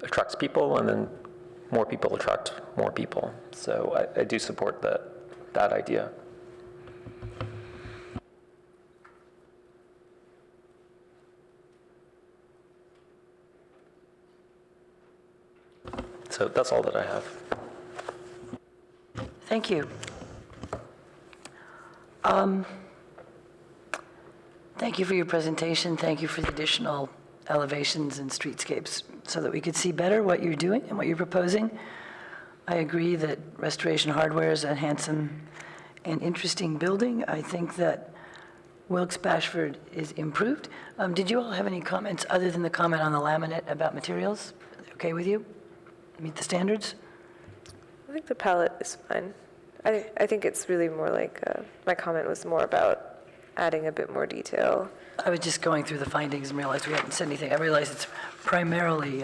attracts people, and then more people attract more people. So I do support that idea. So that's all that I have. Thank you. Thank you for your presentation. Thank you for the additional elevations and streetscapes so that we could see better what you're doing and what you're proposing. I agree that Restoration Hardware is a handsome and interesting building. I think that Wilkes-Bashford is improved. Did you all have any comments other than the comment on the laminate about materials? Okay with you? Meet the standards? I think the palette is fine. I think it's really more like, my comment was more about adding a bit more detail. I was just going through the findings and realized we hadn't said anything. I realized it's primarily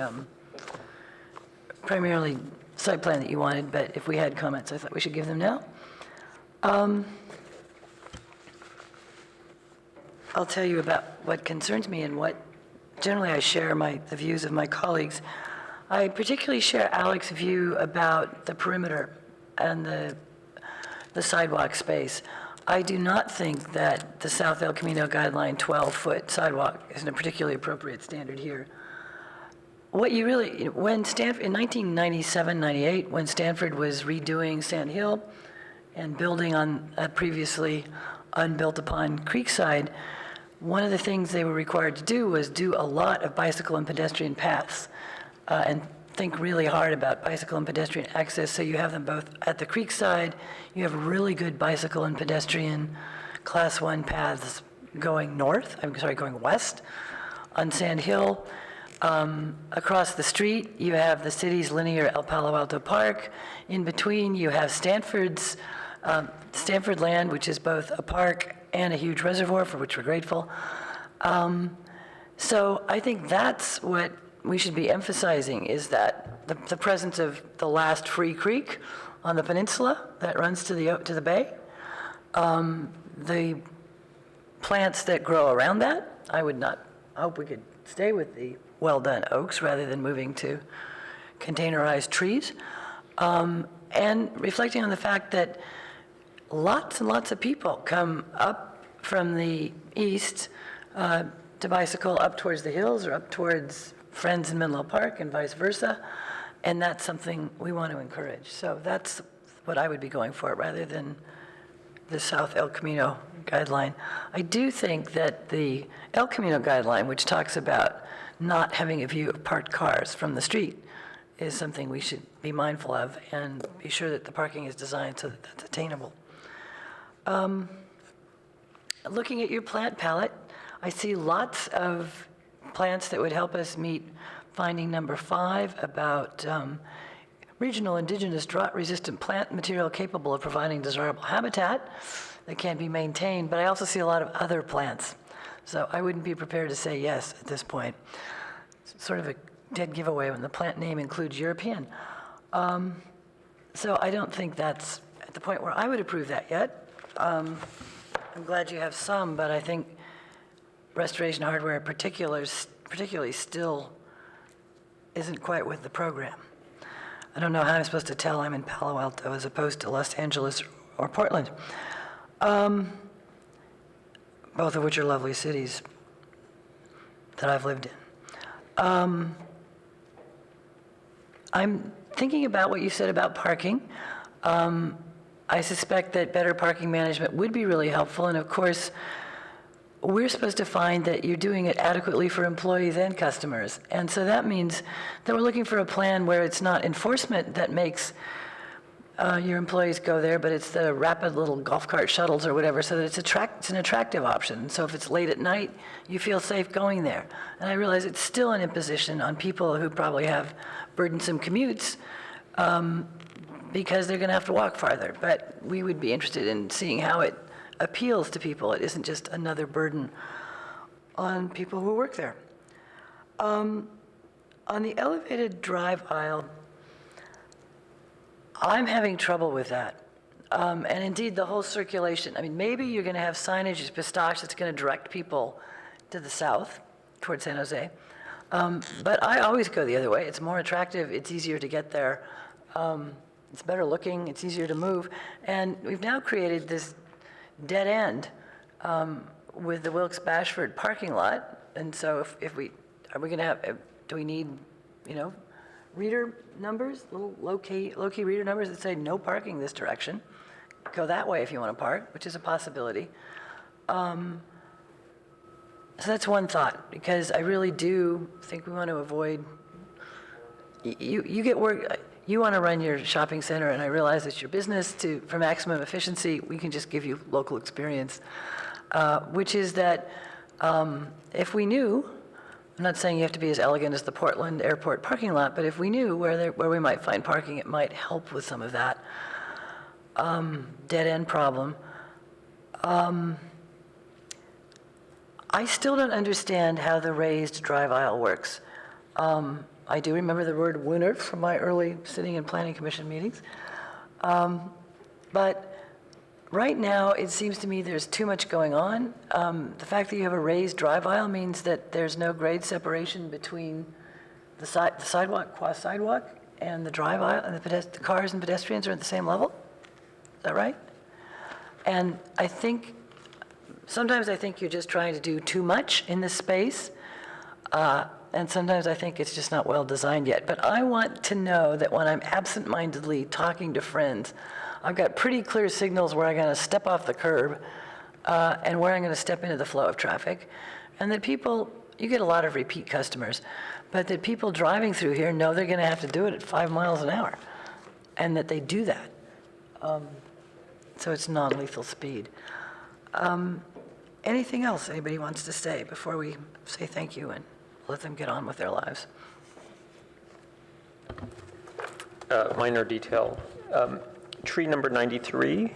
site plan that you wanted, but if we had comments, I thought we should give them now. I'll tell you about what concerns me and what generally I share the views of my colleagues. I particularly share Alex's view about the perimeter and the sidewalk space. I do not think that the South El Camino guideline 12-foot sidewalk is a particularly appropriate standard here. What you really, when Stanford, in 1997-98, when Stanford was redoing Sand Hill and building on a previously unbuilt upon Creekside, one of the things they were required to do was do a lot of bicycle and pedestrian paths and think really hard about bicycle and pedestrian access, so you have them both at the Creekside. You have really good bicycle and pedestrian Class 1 paths going west on Sand Hill. Across the street, you have the city's linear El Palo Alto Park. In between, you have Stanford land, which is both a park and a huge reservoir, for which we're grateful. So I think that's what we should be emphasizing, is that the presence of the last free creek on the peninsula that runs to the bay, the plants that grow around that. I hope we could stay with the well-done oaks rather than moving to containerized trees. And reflecting on the fact that lots and lots of people come up from the east to bicycle up towards the hills or up towards Friends in Menlo Park and vice versa, and that's something we want to encourage. So that's what I would be going for rather than the South El Camino guideline. I do think that the El Camino guideline, which talks about not having a view of parked cars from the street, is something we should be mindful of and be sure that the parking is designed so that that's attainable. Looking at your plant palette, I see lots of plants that would help us meet finding number 5 about regional indigenous drought-resistant plant material capable of providing desirable habitat that can be maintained, but I also see a lot of other plants. So I wouldn't be prepared to say yes at this point. It's sort of a dead giveaway when the plant name includes European. So I don't think that's at the point where I would approve that yet. I'm glad you have some, but I think restoration hardware in particularly still isn't quite with the program. I don't know how I'm supposed to tell I'm in Palo Alto as opposed to Los Angeles or Portland, both of which are lovely cities that I've lived in. I'm thinking about what you said about parking. I suspect that better parking management would be really helpful, and of course, we're supposed to find that you're doing it adequately for employees and customers. And so that means that we're looking for a plan where it's not enforcement that makes your employees go there, but it's the rapid little golf cart shuttles or whatever, so that it's an attractive option. So if it's late at night, you feel safe going there. And I realize it's still an imposition on people who probably have burdensome commutes, because they're going to have to walk farther. But we would be interested in seeing how it appeals to people. It isn't just another burden on people who work there. On the elevated drive aisle, I'm having trouble with that. And indeed, the whole circulation. I mean, maybe you're going to have signage as pistache that's going to direct people to the south, towards San Jose. But I always go the other way. It's more attractive. It's easier to get there. It's better looking. It's easier to move. And we've now created this dead end with the Wilkes-Bashford parking lot. And so are we going to have, do we need, reader numbers, little low-key reader numbers that say no parking this direction? Go that way if you want to park, which is a possibility. So that's one thought, because I really do think we want to avoid, you get work, you want to run your shopping center, and I realize it's your business for maximum efficiency, we can just give you local experience, which is that if we knew, I'm not saying you have to be as elegant as the Portland airport parking lot, but if we knew where we might find parking, it might help with some of that dead-end problem. I still don't understand how the raised drive aisle works. I do remember the word winner from my early sitting in planning commission meetings. But right now, it seems to me there's too much going on. The fact that you have a raised drive aisle means that there's no grade separation between the sidewalk, sidewalk, and the drive aisle, and the cars and pedestrians are at the same level. Is that right? And sometimes I think you're just trying to do too much in this space. And sometimes I think it's just not well designed yet. But I want to know that when I'm absent-mindedly talking to friends, I've got pretty clear signals where I'm going to step off the curb and where I'm going to step into the flow of traffic. And that people, you get a lot of repeat customers, but that people driving through here know they're going to have to do it at 5 miles an hour, and that they do that. So it's non-lethal speed. Anything else anybody wants to say before we say thank you and let them get on with their lives? Minor detail. Tree number 93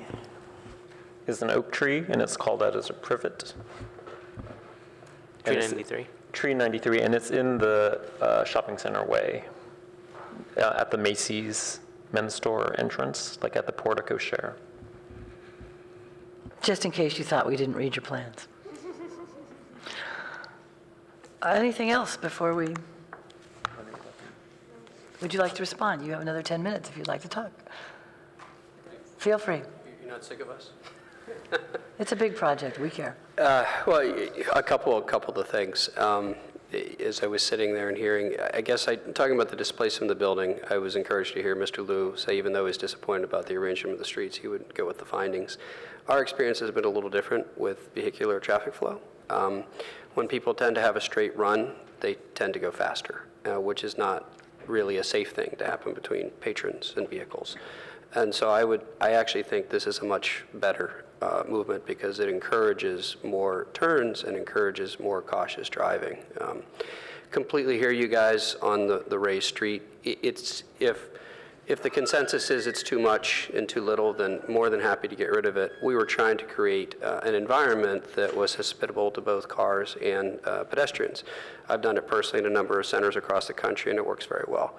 is an oak tree, and it's called out as a privet. Tree 93? Tree 93, and it's in the shopping center way at the Macy's men's store entrance, like at the portico share. Just in case you thought we didn't read your plans. Anything else before we? Would you like to respond? You have another 10 minutes if you'd like to talk. Feel free. You're not sick of us? It's a big project. We care. Well, a couple of things. As I was sitting there and hearing, I guess talking about the displacement of the building, I was encouraged to hear Mr. Liu say, even though he's disappointed about the arrangement of the streets, he would go with the findings. Our experience has been a little different with vehicular traffic flow. When people tend to have a straight run, they tend to go faster, which is not really a safe thing to happen between patrons and vehicles. And so I actually think this is a much better movement because it encourages more turns and encourages more cautious driving. Completely hear you guys on the raised street. It's, if the consensus is it's too much and too little, then more than happy to get rid of it. We were trying to create an environment that was hospitable to both cars and pedestrians. I've done it personally in a number of centers across the country, and it works very well.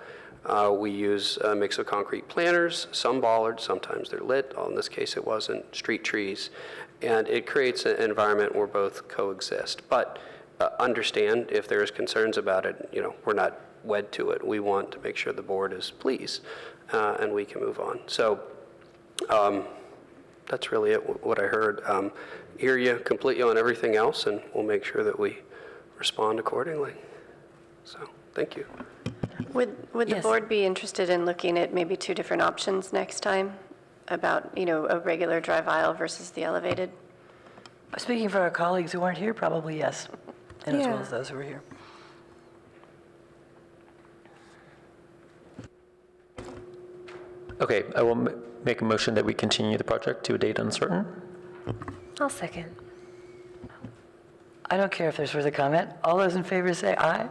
We use a mix of concrete planters, some bollards, sometimes they're lit. In this case, it wasn't, street trees. And it creates an environment where both coexist. But understand if there's concerns about it, we're not wed to it. We want to make sure the board is pleased and we can move on. So that's really it, what I heard. Hear you completely on everything else, and we'll make sure that we respond accordingly. So thank you. Would the Yes. board be interested in looking at maybe two different options next time about, a regular drive aisle versus the elevated? Speaking for our colleagues who aren't here, probably yes, and as well Yeah. as those who are here. Okay, I will make a motion that we continue the project to a date uncertain. I'll second. I don't care if there's further comment. All those in favor say aye.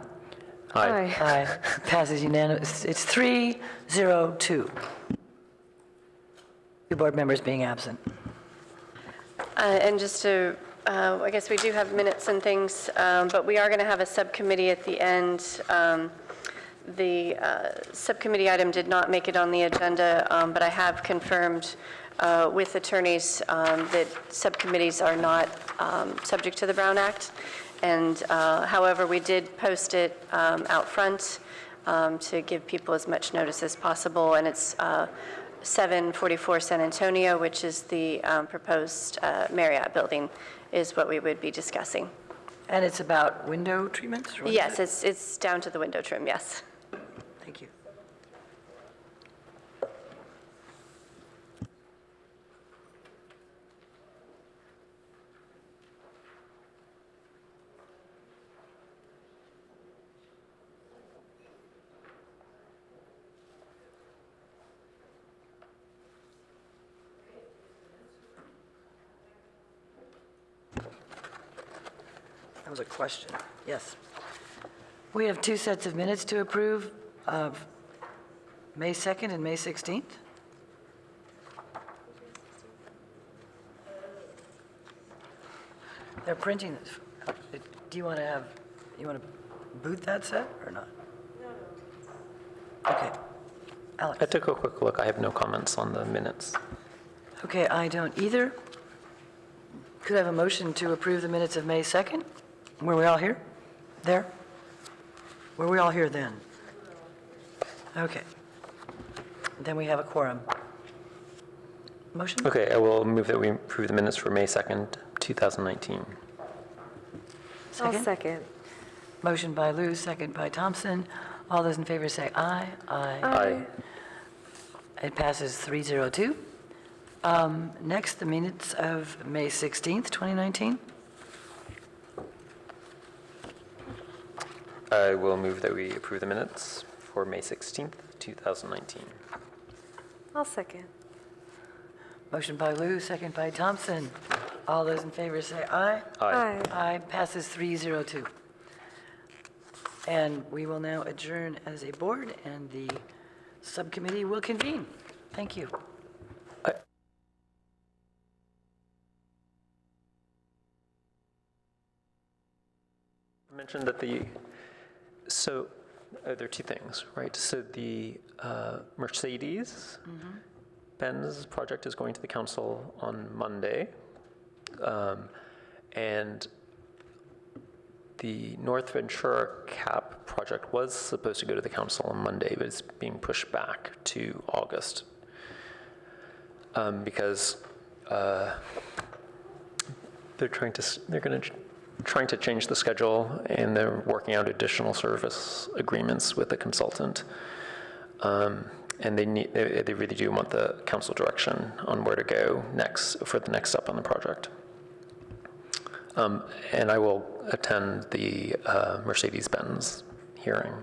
Aye. Aye. Passes unanimous. It's 3-0-2. Two board members being absent. And just to, I guess we do have minutes and things, but we are going to have a subcommittee at the end. The subcommittee item did not make it on the agenda, but I have confirmed with attorneys that subcommittees are not subject to the Brown Act. And however, we did post it out front to give people as much notice as possible. And it's 744 San Antonio, which is the proposed Marriott building, is what we would be discussing. And it's about window treatments? or what is Yes, it? it's down to the window trim, yes. Thank you. That was a question. Yes. We have two sets of minutes to approve of May 2nd and May 16th. They're printing this. Do you want to boot that set or not? Okay. I Alex? took a quick look. I have no comments on the minutes. Okay, I don't either. Could I have a motion to approve the minutes of May 2nd? Were we all here? There? Were we all here then? Okay. Then we have a quorum. Motion? Okay, I will move that we approve the minutes for May 2nd, 2019. I'll second. Motion by Lou, second by Thompson. All those in favor say aye. Aye. It passes 3-0-2. Next, the minutes of May 16th, 2019. I will move that we approve the minutes for May 16th, 2019. I'll second. Motion by Lou, second by Thompson. All those in favor say aye. Aye. Aye, passes 3-0-2. And we will now adjourn as a board, and the subcommittee will convene. Thank you. I mentioned that there are two things, right? So the Mercedes-Benz project is going to the council on Monday. And the North Ventura CAP project was supposed to go to the council on Monday, but it's being pushed back to August. Because they're trying to change the schedule, and they're working out additional service agreements with the consultant. And they really do want the council direction on where to go next for the next step on the project. And I will attend the Mercedes-Benz hearing.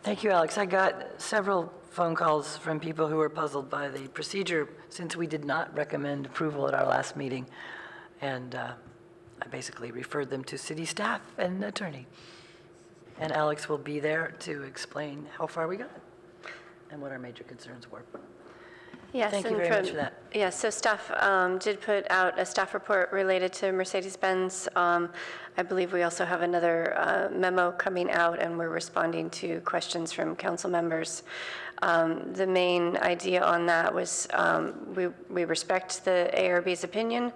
Thank you, Alex. I got several phone calls from people who were puzzled by the procedure since we did not recommend approval at our last meeting. And I basically referred them to city staff and attorney. And Alex will be there to explain how far we got and what our major concerns were. Yes. Thank you and very much for that. Yes, so staff did put out a staff report related to Mercedes-Benz. I believe we also have another memo coming out, and we're responding to questions from council members. The main idea on that was we respect the ARB's opinion,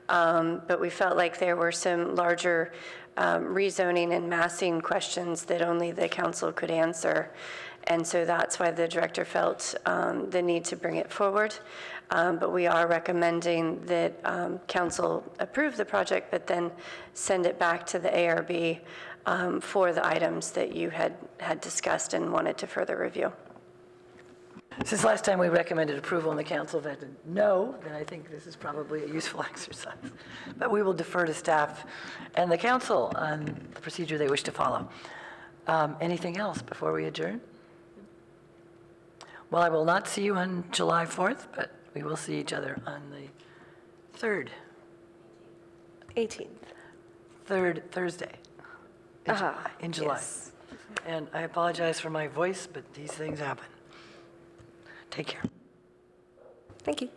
but we felt like there were some larger rezoning and massing questions that only the council could answer. And so that's why the director felt the need to bring it forward. But we are recommending that council approve the project, but then send it back to the ARB for the items that you had discussed and wanted to further review. Since last time we recommended approval and the council voted no, then I think this is probably a useful exercise. But we will defer to staff and the council on the procedure they wish to follow. Anything else before we adjourn? Well, I will not see you on July 4th, but we will see each other on the 3rd. 18th. Third Thursday in July. Yes. And I apologize for my voice, but these things happen. Take care. Thank you.